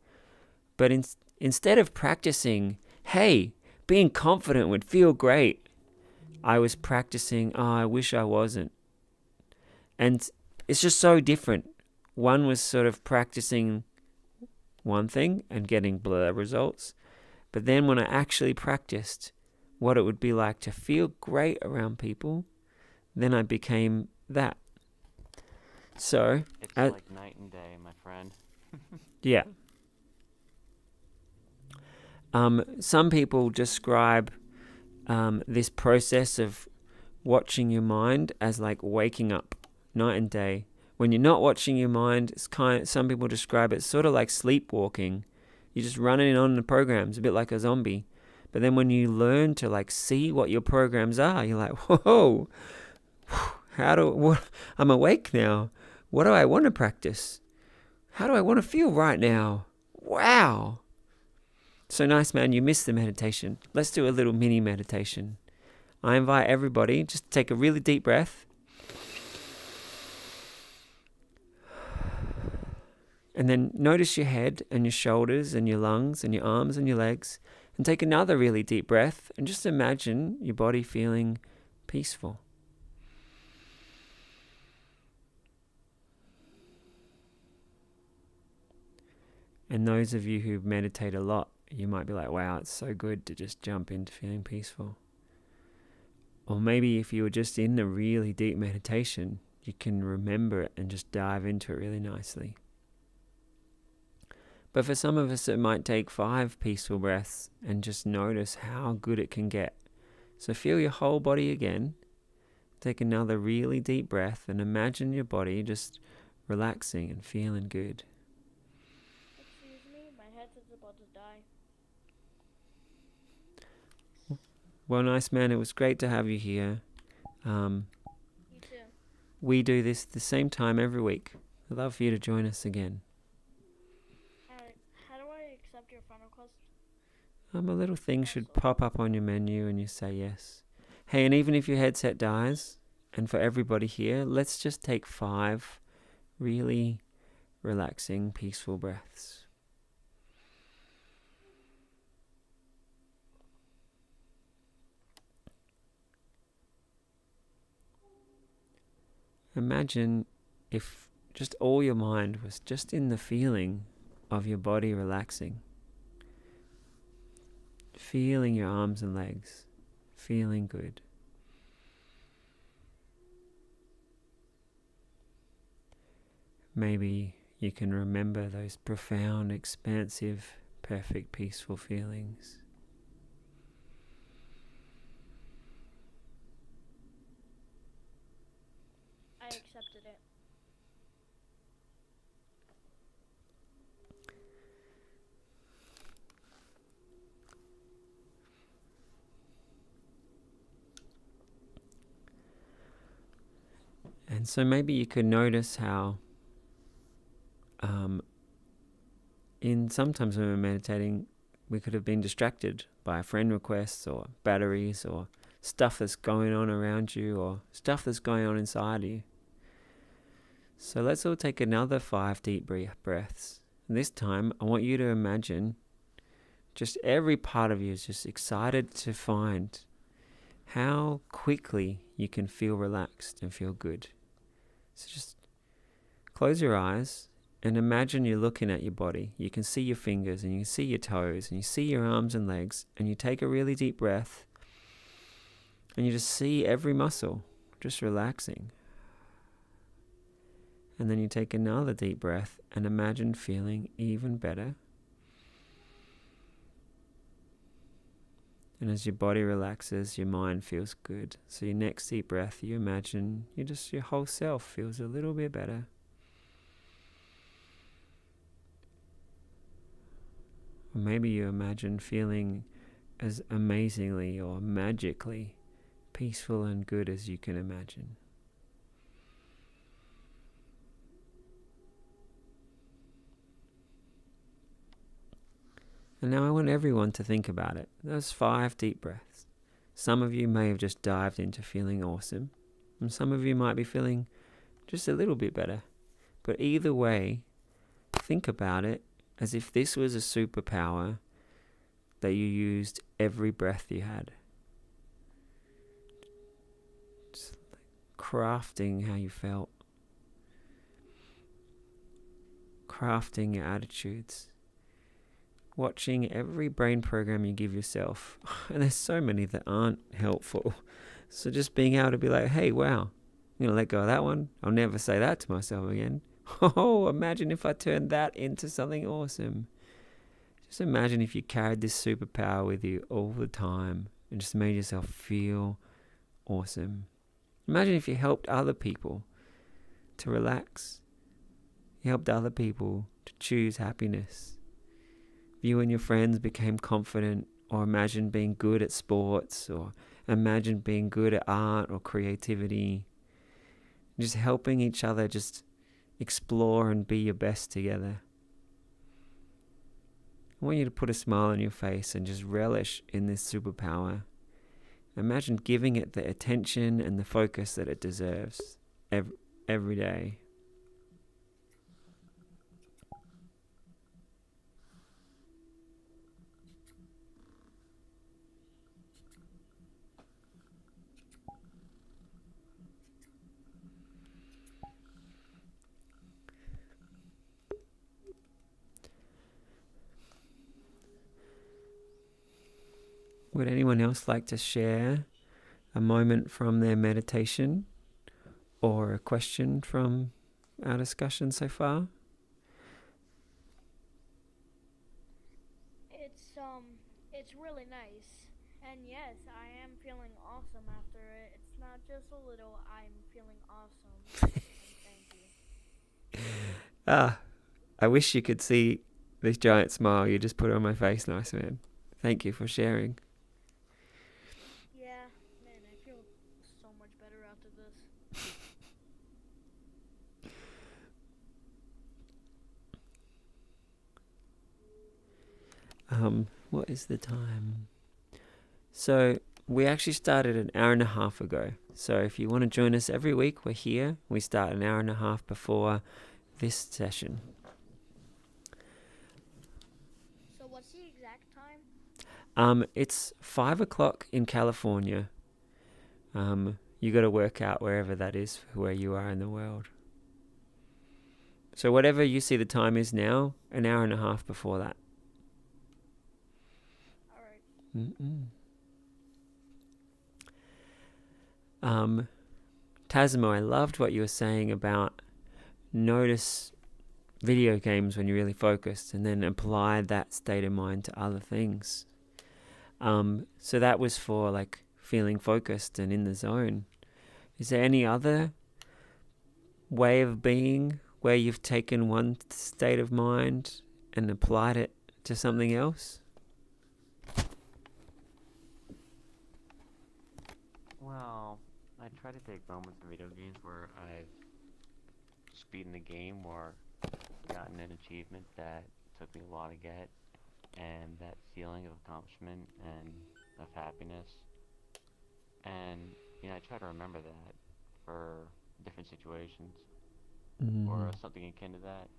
But instead of practicing, hey, being confident would feel great, I was practicing, I wish I wasn't. And it's just so different. One was sort of practicing one thing and getting blur results. But then when I actually practiced what it would be like to feel great around people, then I became that. So, It's like night and day, my friend. yeah. Some people describe this process of watching your mind as like waking up night and day. When you're not watching your mind, some people describe it sort of like sleepwalking. You're just running on the programs, a bit like a zombie. But then when you learn to like see what your programs are, you're like, whoa, I'm awake now. What do I want to practice? How do I want to feel right now? Wow. So nice, man, you missed the meditation. Let's do a little mini meditation. I invite everybody, just take a really deep breath. And then notice your head and your shoulders and your lungs and your arms and your legs. And take another really deep breath and just imagine your body feeling peaceful. And those of you who meditate a lot, you might be like, wow, it's so good to just jump into feeling peaceful. Or maybe if you were just in a really deep meditation, you can remember it and just dive into it really nicely. But for some of us, it might take 5 peaceful breaths and just notice how good it can get. So feel your whole body again. Take another really deep breath and imagine your body just relaxing and feeling good. Excuse me, my headset's about to die. Well, nice man, it was great to have you here. You too. We do this the same time every week. I'd love for you to join us again. How do I accept your friend request? A little thing should pop up on your menu and you say yes. Hey, and even if your headset dies, and for everybody here, let's just take 5 really relaxing, peaceful breaths. Imagine if just all your mind was just in the feeling of your body relaxing. Feeling your arms and legs, feeling good. Maybe you can remember those profound, expansive, perfect, peaceful feelings. I accepted it. And so maybe you could notice how sometimes when we're meditating, we could have been distracted by friend requests or batteries or stuff that's going on around you or stuff that's going on inside you. So let's all take another 5 deep breaths. And this time, I want you to imagine just every part of you is just excited to find how quickly you can feel relaxed and feel good. So just close your eyes and imagine you're looking at your body. You can see your fingers and you can see your toes and you see your arms and legs, and you take a really deep breath and you just see every muscle just relaxing. And then you take another deep breath and imagine feeling even better. And as your body relaxes, your mind feels good. So your next deep breath, you imagine your whole self feels a little bit better. Or maybe you imagine feeling as amazingly or magically peaceful and good as you can imagine. And now I want everyone to think about it. Those 5 deep breaths. Some of you may have just dived into feeling awesome, and some of you might be feeling just a little bit better. But either way, think about it as if this was a superpower that you used every breath you had. Just crafting how you felt. Crafting your attitudes. Watching every brain program you give yourself. And there's so many that aren't helpful. So just being able to be like, hey, wow, I'm going to let go of that one. I'll never say that to myself again. Oh, imagine if I turned that into something awesome. Just imagine if you carried this superpower with you all the time and just made yourself feel awesome. Imagine if you helped other people to relax. You helped other people to choose happiness. You and your friends became confident, or imagine being good at sports, or imagine being good at art or creativity. Just helping each other just explore and be your best together. I want you to put a smile on your face and just relish in this superpower. Imagine giving it the attention and the focus that it deserves every day. Would anyone else like to share a moment from their meditation or a question from our discussion so far? It's really nice. And yes, I am feeling awesome after it. It's not just a little, I'm feeling awesome. And thank you. I wish you could see this giant smile you just put on my face, nice man. Thank you for sharing. Yeah, man, I feel so much better after this. What is the time? So we actually started an hour and a half ago. So if you want to join us every week, we're here. We start an hour and a half before this session. So what's the exact time? It's 5 o'clock in California. You got to work out wherever that is, where you are in the world. So whatever you see the time is now, an hour and a half before that. Tasmo, I loved what you were saying about notice video games when you're really focused and then apply that state of mind to other things. So that was for like feeling focused and in the zone. Is there any other way of being where you've taken one state of mind and applied it to something else? Well, I try to take moments in video games where I've just beaten the game or gotten an achievement that took me a while to get, and that feeling of accomplishment and of happiness. And I try to remember that for different situations or something akin to that.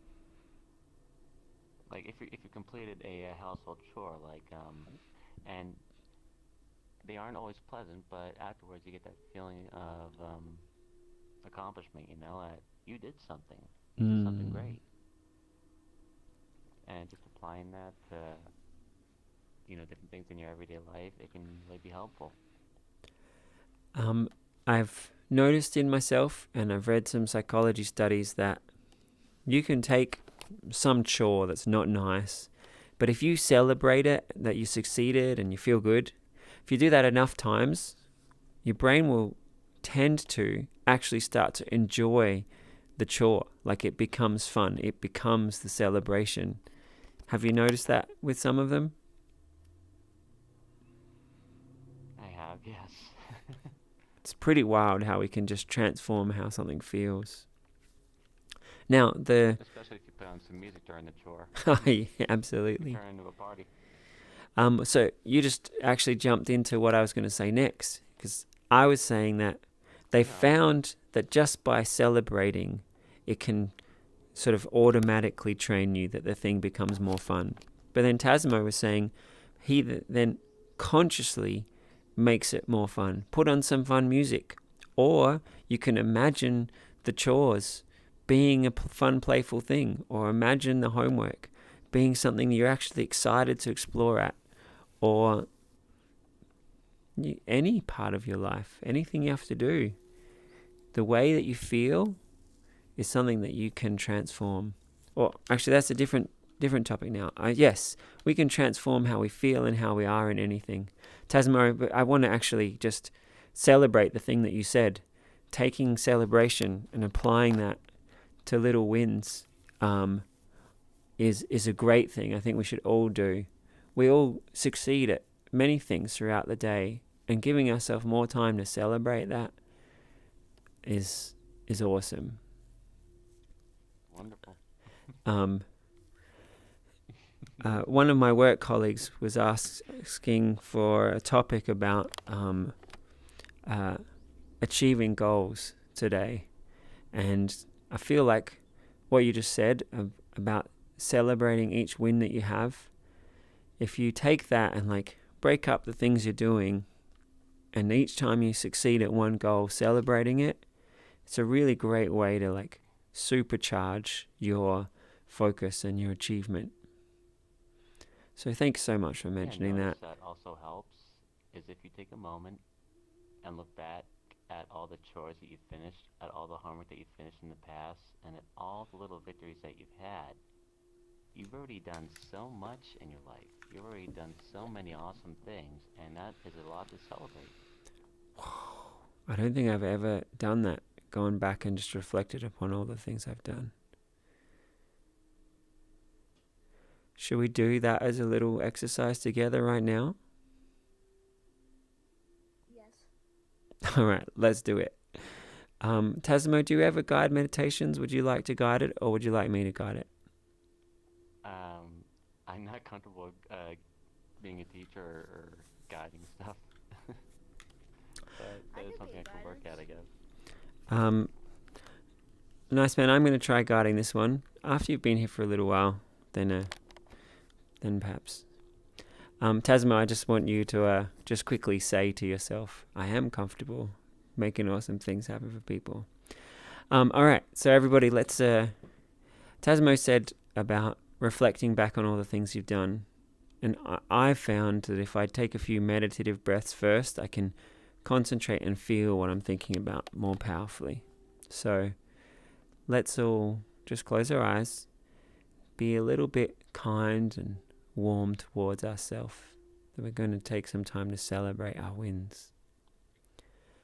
Like if you completed a household chore, and they aren't always pleasant, but afterwards you get that feeling of accomplishment. That you did something, you did something great, and just applying that to different things in your everyday life, it can really be helpful. I've noticed in myself, and I've read some psychology studies, that you can take some chore that's not nice, but if you celebrate it, that you succeeded and you feel good, if you do that enough times, your brain will tend to actually start to enjoy the chore. Like, it becomes fun. It becomes the celebration. Have you noticed that with some of them? I have, yes. It's pretty wild how we can just transform how something feels. Now, especially if you put on some music during the chore. Yeah, absolutely. Turn into a party. So you just actually jumped into what I was going to say next, because I was saying that they found that just by celebrating, it can sort of automatically train you that the thing becomes more fun. But then Tasmo was saying he then consciously makes it more fun. Put on some fun music, or you can imagine the chores being a fun, playful thing, or imagine the homework being something you're actually excited to explore at, or any part of your life, anything you have to do. The way that you feel is something that you can transform. Or actually, that's a different topic now. Yes, we can transform how we feel and how we are in anything. Tasmo, I want to actually just celebrate the thing that you said. Taking celebration and applying that to little wins is a great thing. I think we should all do. We all succeed at many things throughout the day, and giving ourselves more time to celebrate that is awesome. Wonderful. One of my work colleagues was asking for a topic about achieving goals today, and I feel like what you just said about celebrating each win that you have, if you take that and break up the things you're doing, and each time you succeed at one goal, celebrating it, it's a really great way to supercharge your focus and your achievement. So thanks so much for mentioning that. That also helps is if you take a moment and look back at all the chores that you've finished, at all the homework that you've finished in the past, and at all the little victories that you've had. You've already done so much in your life. You've already done so many awesome things, and that is a lot to celebrate. I don't think I've ever done that, gone back and just reflected upon all the things I've done. Should we do that as a little exercise together right now? Yes. All right, let's do it. Tasmo, do you ever guide meditations? Would you like to guide it, or would you like me to guide it? I'm not comfortable being a teacher or guiding stuff. But that is something I can work at, I guess. Nice, man. I'm going to try guiding this one. After you've been here for a little while, then perhaps. Tasmo, I just want you to just quickly say to yourself, I am comfortable making awesome things happen for people. All right, so everybody, let's... Tasmo said about reflecting back on all the things you've done. And I've found that if I take a few meditative breaths first, I can concentrate and feel what I'm thinking about more powerfully. So let's all just close our eyes, be a little bit kind and warm towards ourselves, that we're going to take some time to celebrate our wins.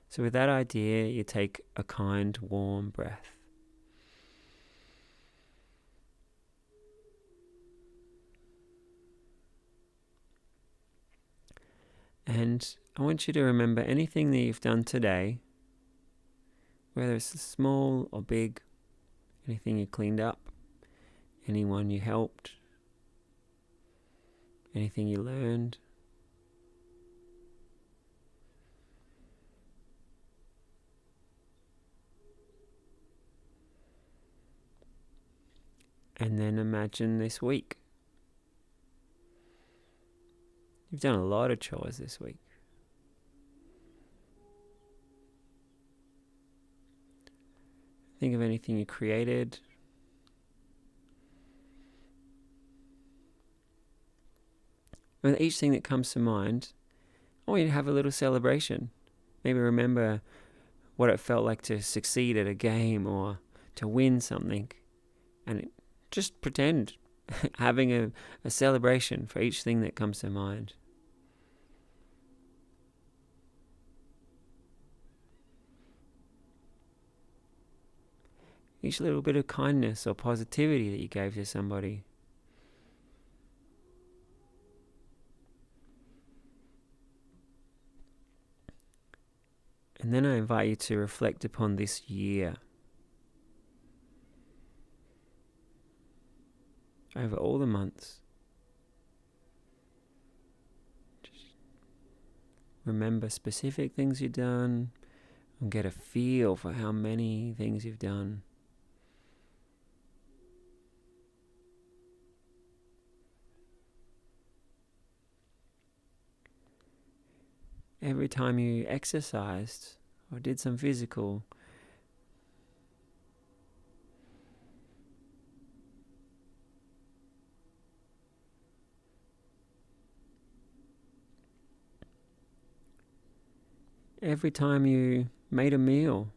So with that idea, you take a kind, warm breath. And I want you to remember anything that you've done today whether it's small or big, anything you cleaned up, anyone you helped, anything you learned. And then imagine this week. You've done a lot of chores this week. Think of anything you created. With each thing that comes to mind, I want you to have a little celebration. Maybe remember what it felt like to succeed at a game or to win something. And just pretend having a celebration for each thing that comes to mind. Each little bit of kindness or positivity that you gave to somebody. And then I invite you to reflect upon this year. Over all the months. Just remember specific things you've done and get a feel for how many things you've done. Every time you exercised or did some physical, every time you made a meal,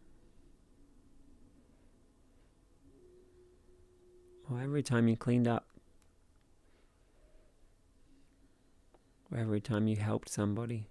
or every time you cleaned up, or every time you helped somebody.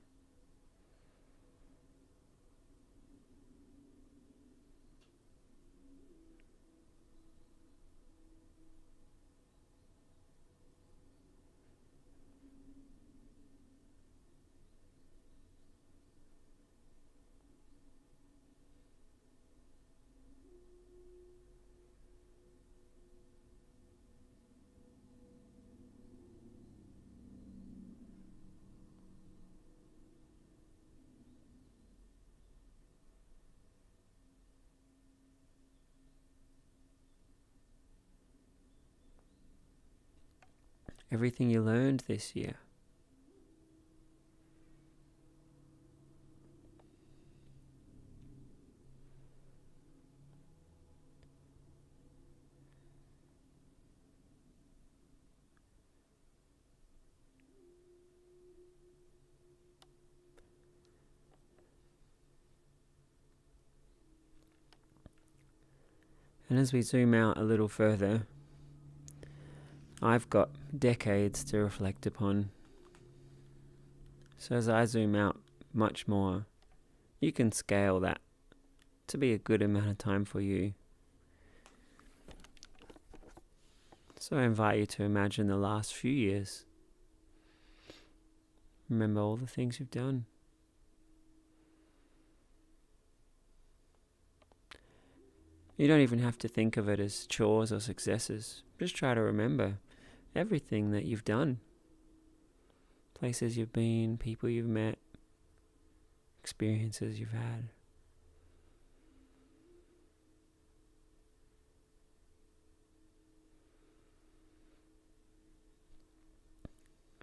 Everything you learned this year. And as we zoom out a little further, I've got decades to reflect upon. So as I zoom out much more, you can scale that to be a good amount of time for you. So I invite you to imagine the last few years. Remember all the things you've done. You don't even have to think of it as chores or successes. Just try to remember everything that you've done. Places you've been, people you've met, experiences you've had.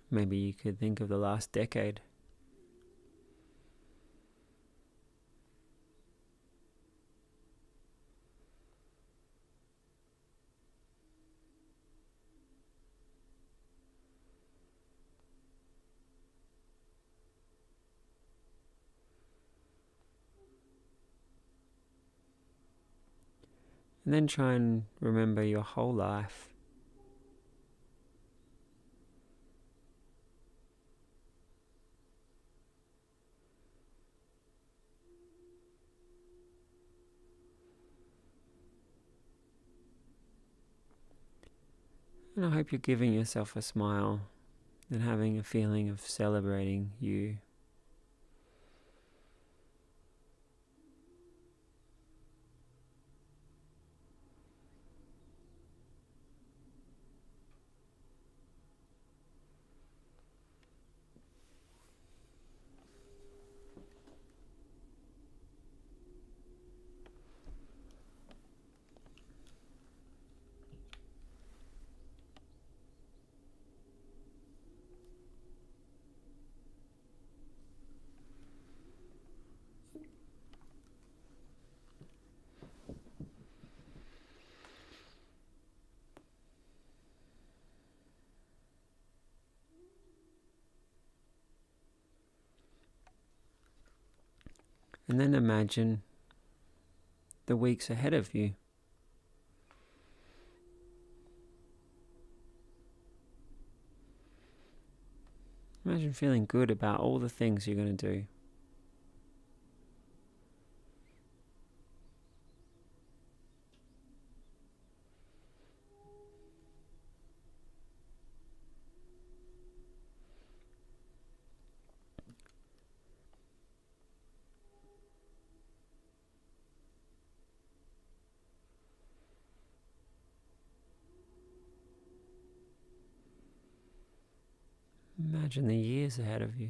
Maybe you could think of the last decade. And then try and remember your whole life. And I hope you're giving yourself a smile and having a feeling of celebrating you. And then imagine the weeks ahead of you. Imagine feeling good about all the things you're going to do. Imagine the years ahead of you.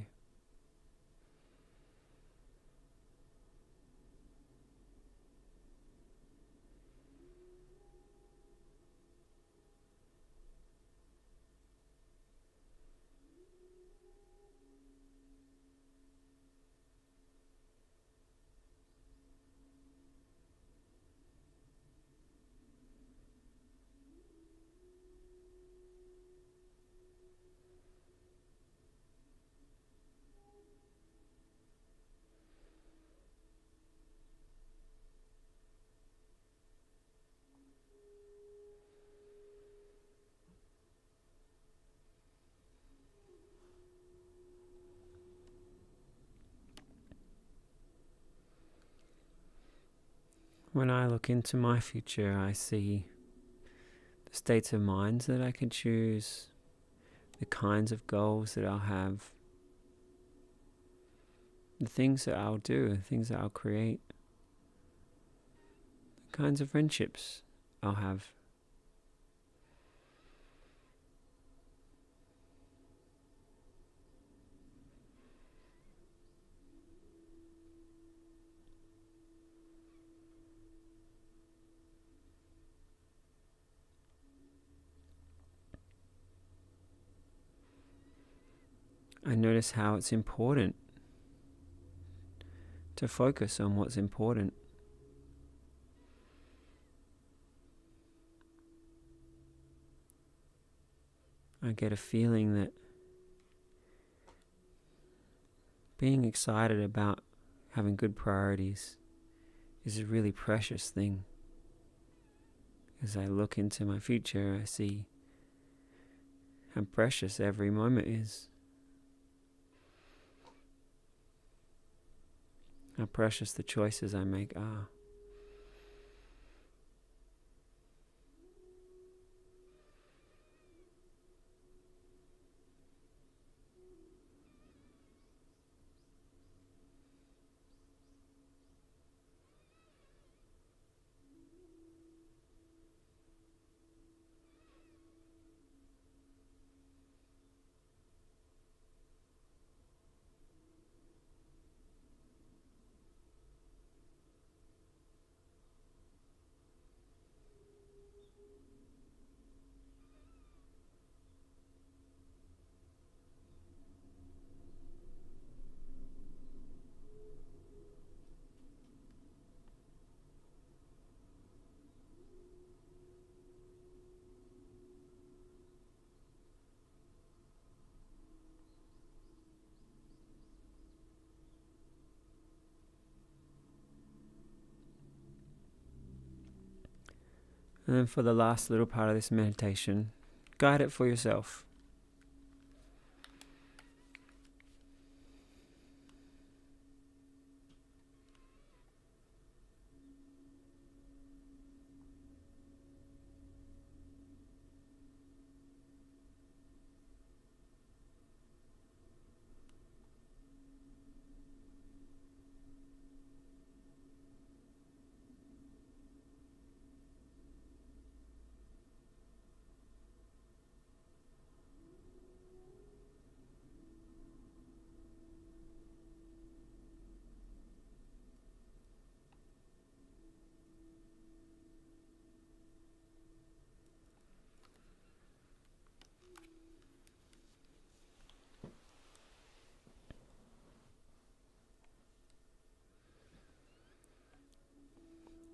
When I look into my future, I see the states of mind that I can choose, the kinds of goals that I'll have, the things that I'll do, the things that I'll create, the kinds of friendships I'll have. I notice how it's important to focus on what's important. I get a feeling that being excited about having good priorities is a really precious thing. As I look into my future, I see how precious every moment is. How precious the choices I make are. And then for the last little part of this meditation, guide it for yourself.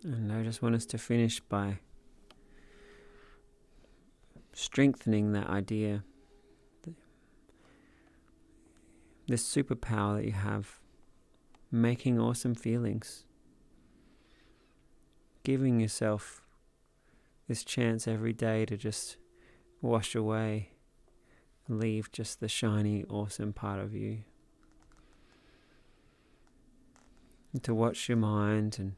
And I just want us to finish by strengthening that idea, this superpower that you have making awesome feelings. Giving yourself this chance every day to just wash away, leave just the shiny, awesome part of you. And to watch your mind and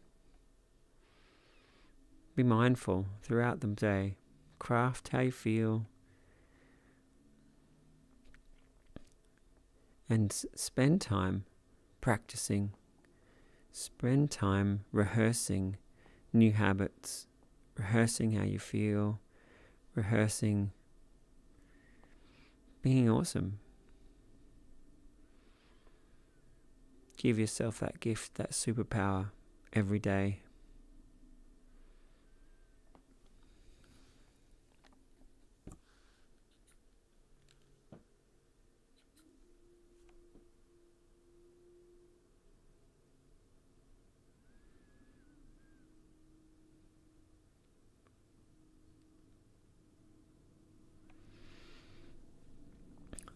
be mindful throughout the day. Craft how you feel. And spend time practicing. Spend time rehearsing new habits. Rehearsing how you feel. Rehearsing being awesome. Give yourself that gift, that superpower every day.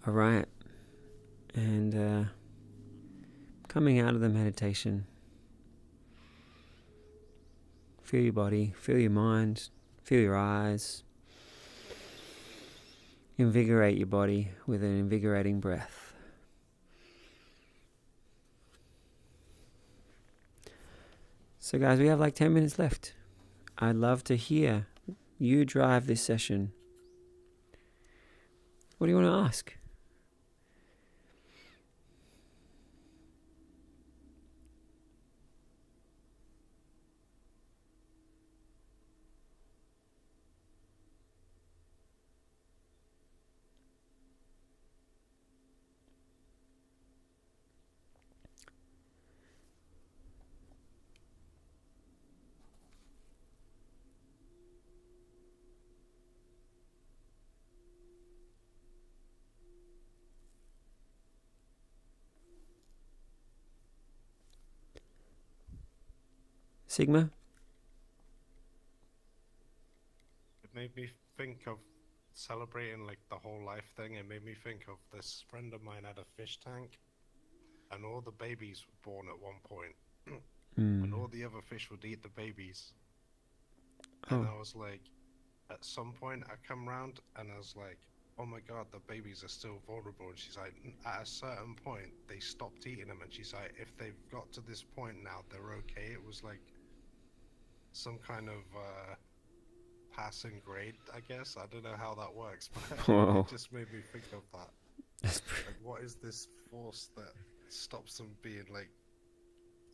All right. And coming out of the meditation, feel your body, feel your mind, feel your eyes. Invigorate your body with an invigorating breath. So guys, we have like 10 minutes left. I'd love to hear you drive this session. What do you want to ask? Sigma? It made me think of celebrating like the whole life thing. It made me think of this friend of mine had a fish tank, and all the babies were born at one point, and all the other fish would eat the babies. And I was like, at some point I come round and I was like, oh my god, the babies are still vulnerable. And she's like, at a certain point they stopped eating them, and she's like, if they've got to this point now, they're okay. It was like some kind of passing grade, I guess. I don't know how that works, but it just made me think of that. Like, what is this force that stops them being like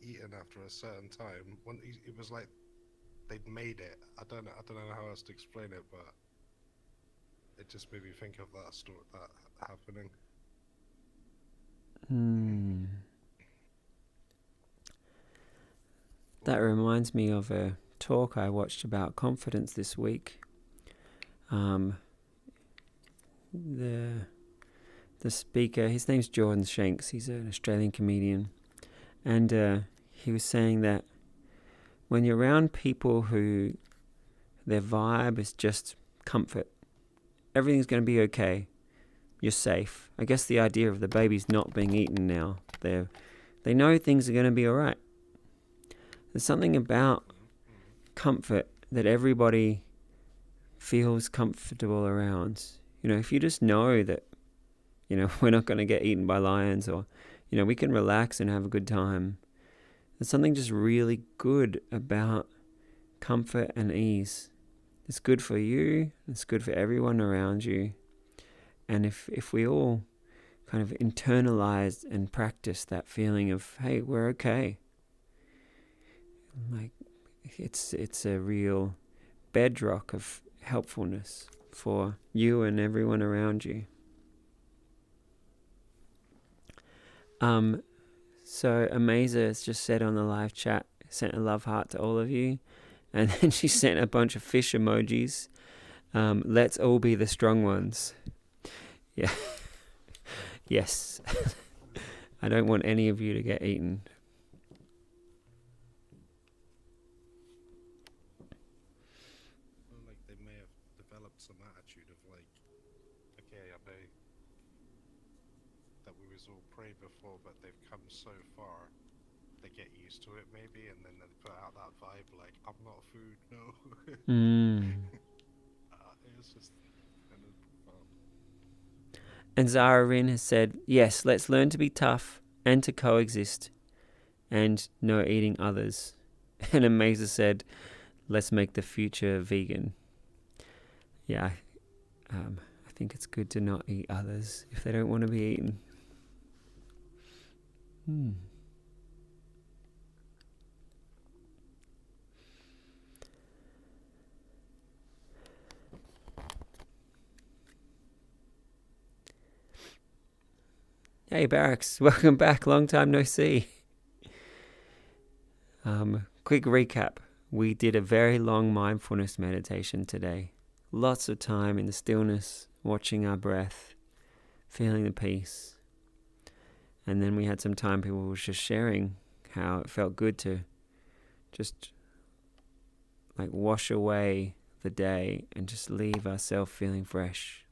eaten after a certain time? When it was like they'd made it. I don't know how else to explain it, but it just made me think of that story, that happening. That reminds me of a talk I watched about confidence this week. The speaker, his name's Jordan Shanks, he's an Australian comedian, and he was saying that when you're around people who their vibe is just comfort, everything's going to be okay, you're safe. I guess the idea of the babies not being eaten now, they know things are going to be alright. There's something about comfort that everybody feels comfortable around. You know, if you just know that, you know, we're not going to get eaten by lions, or, you know, we can relax and have a good time. There's something just really good about comfort and ease. It's good for you. It's good for everyone around you. And if we all kind of internalize and practice that feeling of, hey, we're okay. Like, it's a real bedrock of helpfulness for you and everyone around you. So Amaza has just said on the live chat, sent a love heart to all of you, and then she sent a bunch of fish emojis. Let's all be the strong ones. Yeah. Yes. I don't want any of you to get eaten. Like they may have developed some attitude of like, okay, I know that we was all prey before, but they've come so far they get used to it maybe, and then they put out that vibe like, I'm not food, no. It's just kind of, And Zara Rin has said, yes, let's learn to be tough and to coexist and no eating others. And Amaza said, let's make the future vegan. Yeah, I think it's good to not eat others if they don't want to be eaten. Hey Barracks, welcome back. Long time no see. Quick recap. We did a very long mindfulness meditation today. Lots of time in the stillness, watching our breath, feeling the peace. And then we had some time people were just sharing how it felt good to just like wash away the day and just leave ourselves feeling fresh.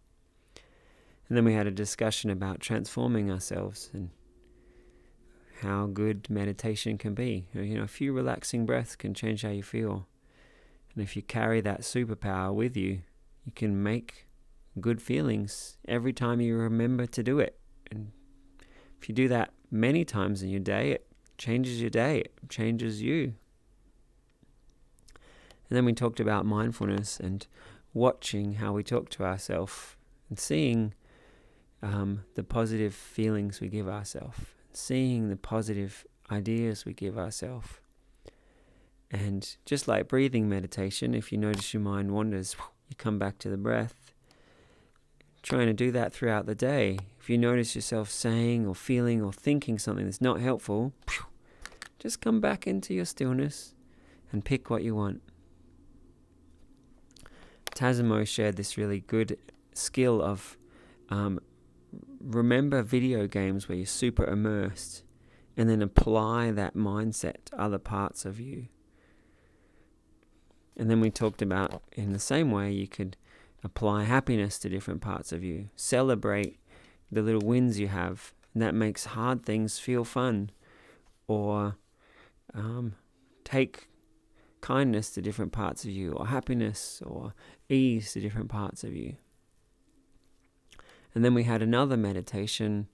And then we had a discussion about transforming ourselves and how good meditation can be. You know, a few relaxing breaths can change how you feel. And if you carry that superpower with you, you can make good feelings every time you remember to do it. And if you do that many times in your day, it changes your day, it changes you. And then we talked about mindfulness and watching how we talk to ourselves and seeing the positive feelings we give ourselves, seeing the positive ideas we give ourselves. And just like breathing meditation, if you notice your mind wanders, you come back to the breath. Trying to do that throughout the day. If you notice yourself saying or feeling or thinking something that's not helpful, just come back into your stillness and pick what you want. Tazimo shared this really good skill of remember video games where you're super immersed and then apply that mindset to other parts of you. And then we talked about in the same way you could apply happiness to different parts of you. Celebrate the little wins you have. And that makes hard things feel fun. Or take kindness to different parts of you, or happiness or ease to different parts of you. And then we had another meditation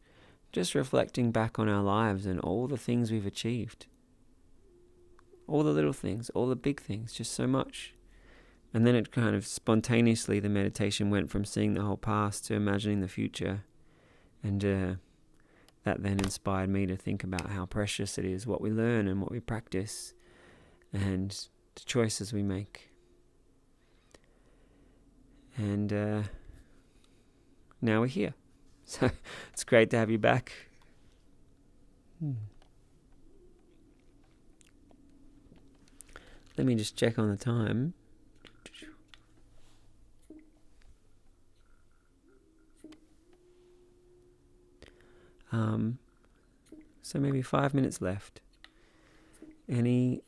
just reflecting back on our lives and all the things we've achieved. All the little things, all the big things, just so much. And then it kind of spontaneously, the meditation went from seeing the whole past to imagining the future. And that then inspired me to think about how precious it is, what we learn and what we practice, and the choices we make. And now we're here. So it's great to have you back. Let me just check on the time. So maybe 5 minutes left. Any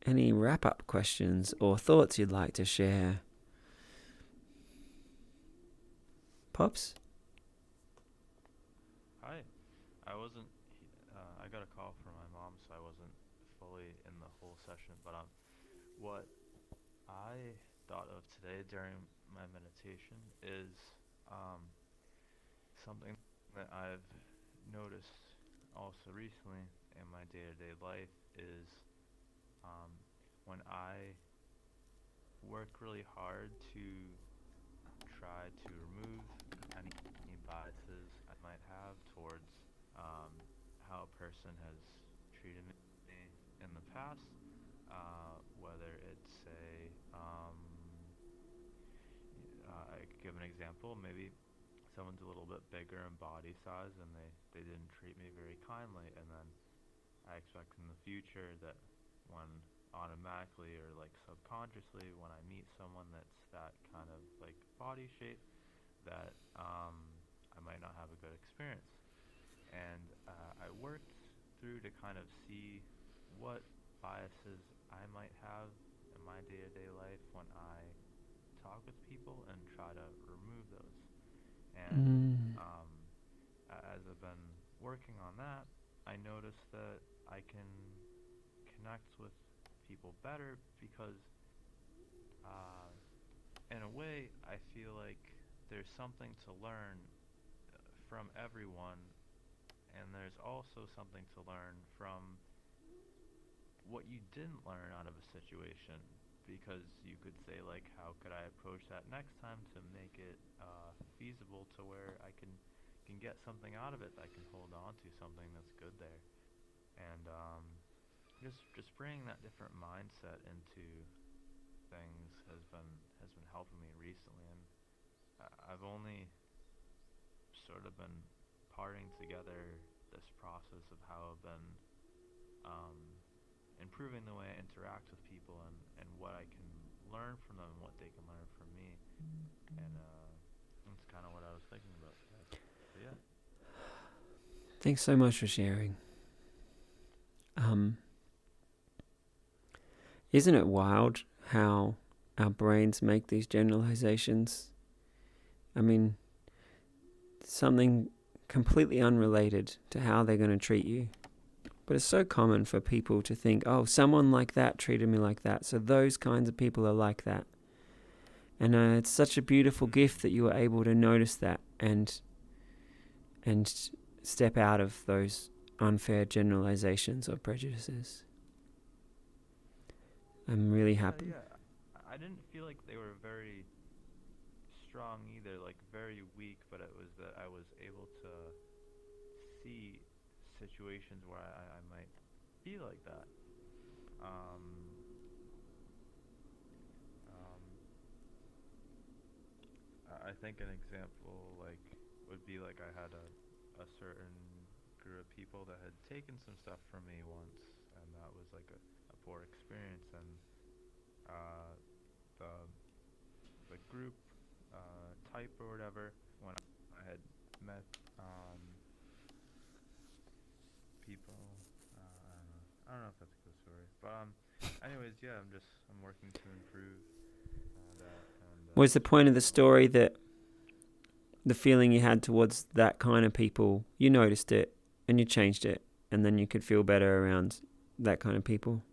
wrap-up questions or thoughts you'd like to share? Pops? Hi. I got a call from my mom, so I wasn't fully in the whole session, but what I thought of today during my meditation is something that I've noticed also recently in my day-to-day life is when I work really hard to try to remove any biases I might have towards how a person has treated me in the past, whether it's I could give an example, maybe someone's a little bit bigger in body size and they didn't treat me very kindly, and then I expect in the future that when automatically or like subconsciously when I meet someone that's that kind of like body shape, that I might not have a good experience. And I worked through to kind of see what biases I might have in my day-to-day life when I talk with people and try to remove those. And as I've been working on that, I noticed that I can connect with people better because in a way I feel like there's something to learn from everyone, and there's also something to learn from what you didn't learn out of a situation, because you could say, like, how could I approach that next time to make it feasible to where I can get something out of it that I can hold on to, something that's good there. And just bringing that different mindset into things has been helping me recently. And I've only sort of been parting together this process of how I've been improving the way I interact with people, and what I can learn from them and what they can learn from me. And that's kind of what I was thinking about today. So yeah. Thanks so much for sharing. Isn't it wild how our brains make these generalizations? I mean, something completely unrelated to how they're going to treat you. But it's so common for people to think, oh, someone like that treated me like that, so those kinds of people are like that. And it's such a beautiful gift that you were able to notice that and step out of those unfair generalizations or prejudices. I'm really happy. Yeah. I didn't feel like they were very strong either, like very weak, but it was that I was able to see situations where I might be like that. I think an example like would be like I had a certain group of people that had taken some stuff from me once, and that was like a poor experience. And the group type or whatever, when I had met people, I don't know if that's a good story, but anyways, yeah, I'm working to improve that. And, Was the point of the story that the feeling you had towards that kind of people, you noticed it and you changed it, and then you could feel better around that kind of people?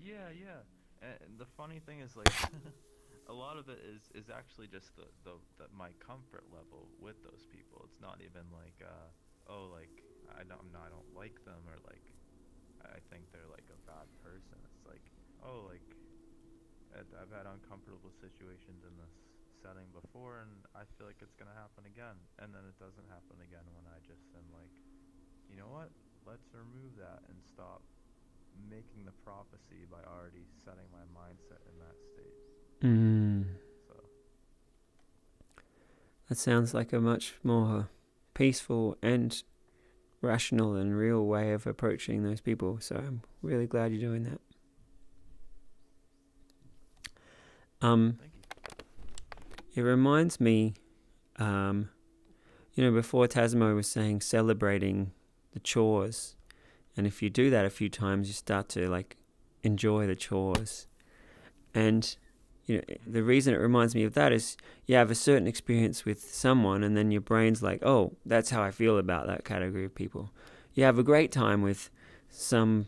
Yeah. And the funny thing is, like, a lot of it is actually just the my comfort level with those people. It's not even like, I don't like them, or like I think they're like a bad person. It's like, I've had uncomfortable situations in this setting before, and I feel like it's gonna happen again, and then it doesn't happen again when I just am like, you know what? Let's remove that and stop making the prophecy by already setting my mindset in that state. So that sounds like a much more peaceful and rational and real way of approaching those people. So I'm really glad you're doing that. thank you. It reminds me, before Tasmo was saying celebrating the chores. And if you do that a few times, you start to like enjoy the chores. And the reason it reminds me of that is you have a certain experience with someone, and then your brain's like, oh, that's how I feel about that category of people. You have a great time with some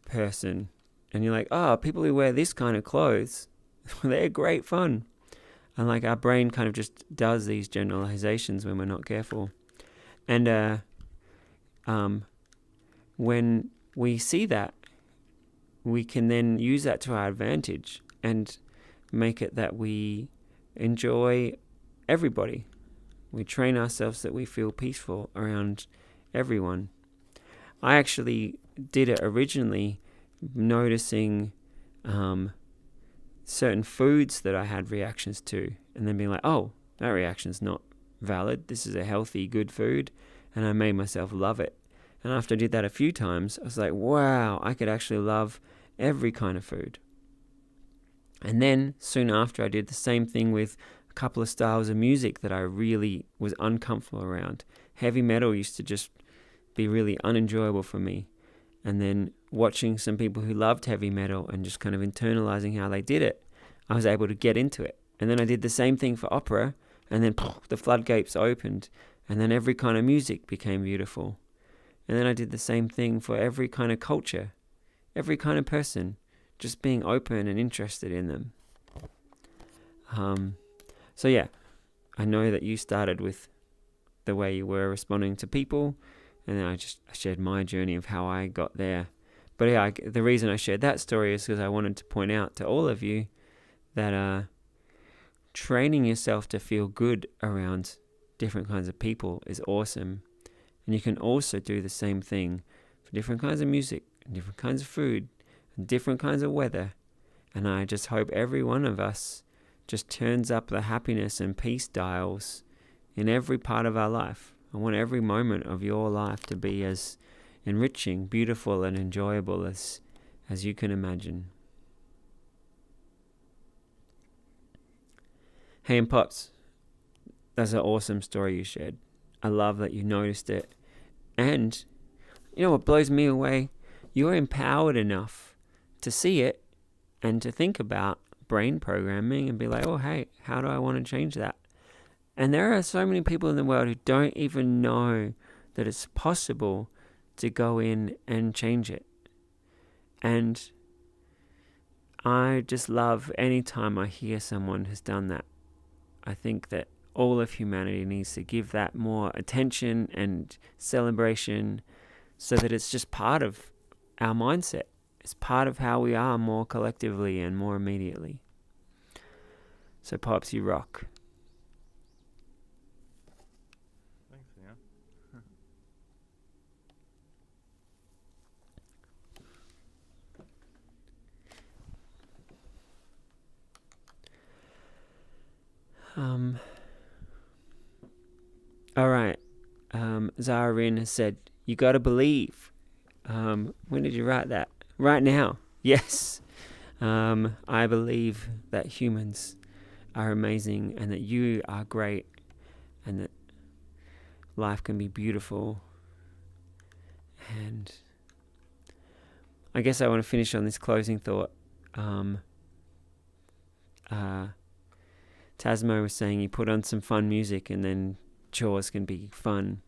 person, and you're like, oh, people who wear this kind of clothes, they're great fun. And like our brain kind of just does these generalizations when we're not careful. And when we see that, we can then use that to our advantage and make it that we enjoy everybody. We train ourselves that we feel peaceful around everyone. I actually did it originally noticing certain foods that I had reactions to, and then being like, oh, that reaction's not valid. This is a healthy, good food, and I made myself love it. And after I did that a few times, I was like, wow, I could actually love every kind of food. And then soon after, I did the same thing with a couple of styles of music that I really was uncomfortable around. Heavy metal used to just be really unenjoyable for me. And then watching some people who loved heavy metal and just kind of internalizing how they did it, I was able to get into it. And then I did the same thing for opera, and then the floodgates opened, and then every kind of music became beautiful. And then I did the same thing for every kind of culture, every kind of person, just being open and interested in them. So yeah, I know that you started with the way you were responding to people, and then I shared my journey of how I got there. But yeah, the reason I shared that story is because I wanted to point out to all of you that training yourself to feel good around different kinds of people is awesome. And you can also do the same thing for different kinds of music, and different kinds of food, and different kinds of weather. And I just hope every one of us just turns up the happiness and peace dials in every part of our life. I want every moment of your life to be as enriching, beautiful, and enjoyable as you can imagine. Hey, and Pops, that's an awesome story you shared. I love that you noticed it. And you know what blows me away? You're empowered enough to see it and to think about brain programming and be like, oh, hey, how do I want to change that? And there are so many people in the world who don't even know that it's possible to go in and change it. And I just love any time I hear someone has done that. I think that all of humanity needs to give that more attention and celebration so that it's just part of our mindset. It's part of how we are more collectively and more immediately. So Pops, you rock. Thanks, yeah. All right. Zarin has said, you got to believe. When did you write that? Right now. Yes. I believe that humans are amazing and that you are great and that life can be beautiful. And I guess I want to finish on this closing thought. Tasmo was saying you put on some fun music and then chores can be fun.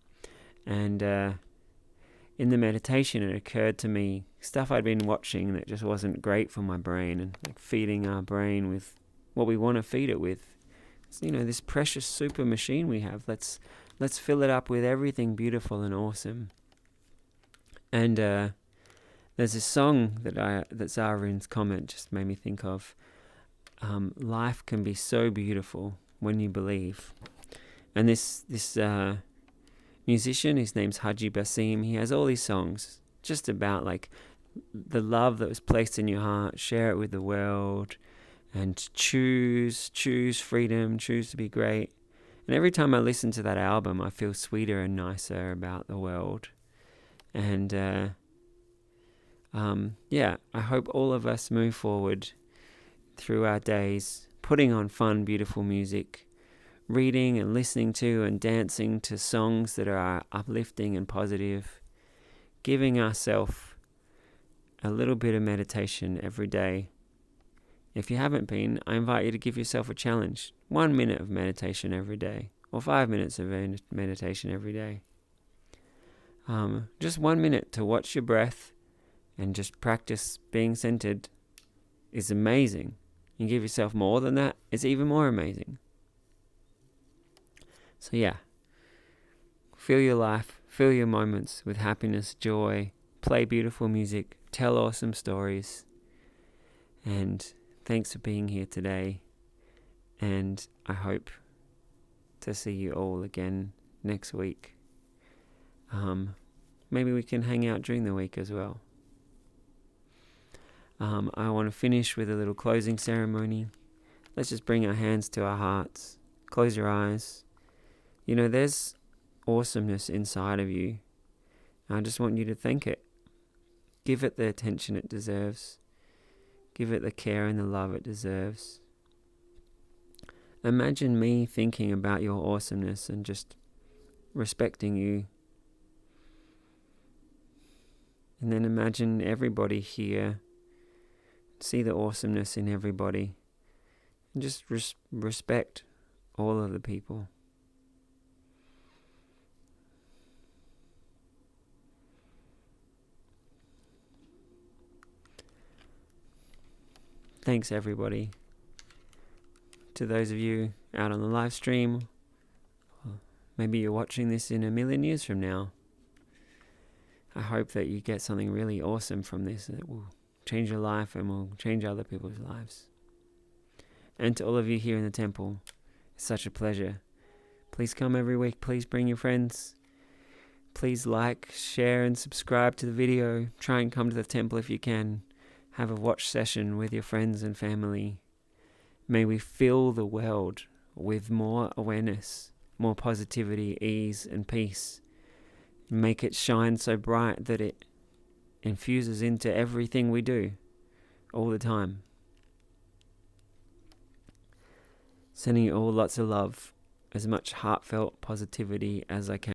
And in the meditation, it occurred to me stuff I'd been watching that just wasn't great for my brain, and like feeding our brain with what we want to feed it with. So, this precious super machine we have. Let's fill it up with everything beautiful and awesome. And there's a song that Zarin's comment just made me think of. Life can be so beautiful when you believe. And this musician, his name's Haji Basim, he has all these songs just about like the love that was placed in your heart, share it with the world, and choose freedom, choose to be great. And every time I listen to that album, I feel sweeter and nicer about the world. And I hope all of us move forward through our days, putting on fun, beautiful music, reading and listening to and dancing to songs that are uplifting and positive, giving ourselves a little bit of meditation every day. If you haven't been, I invite you to give yourself a challenge. 1 minute of meditation every day, or 5 minutes of meditation every day. Just 1 minute to watch your breath and just practice being centered is amazing. You give yourself more than that, it's even more amazing. So yeah, fill your life, fill your moments with happiness, joy, play beautiful music, tell awesome stories. And thanks for being here today. And I hope to see you all again next week. Maybe we can hang out during the week as well. I want to finish with a little closing ceremony. Let's just bring our hands to our hearts. Close your eyes. There's awesomeness inside of you. I just want you to thank it. Give it the attention it deserves. Give it the care and the love it deserves. Imagine me thinking about your awesomeness and just respecting you. And then imagine everybody here. See the awesomeness in everybody. And just respect all of the people. thanks everybody. To those of you out on the live stream, maybe you're watching this in a million years from now. I hope that you get something really awesome from this that will change your life and will change other people's lives. And to all of you here in the temple, it's such a pleasure. Please come every week. Please bring your friends. Please like, share, and subscribe to the video. Try and come to the temple if you can. Have a watch session with your friends and family. May we fill the world with more awareness, more positivity, ease, and peace. Make it shine so bright that it infuses into everything we do, all the time. Sending you all lots of love, as much heartfelt positivity as I can.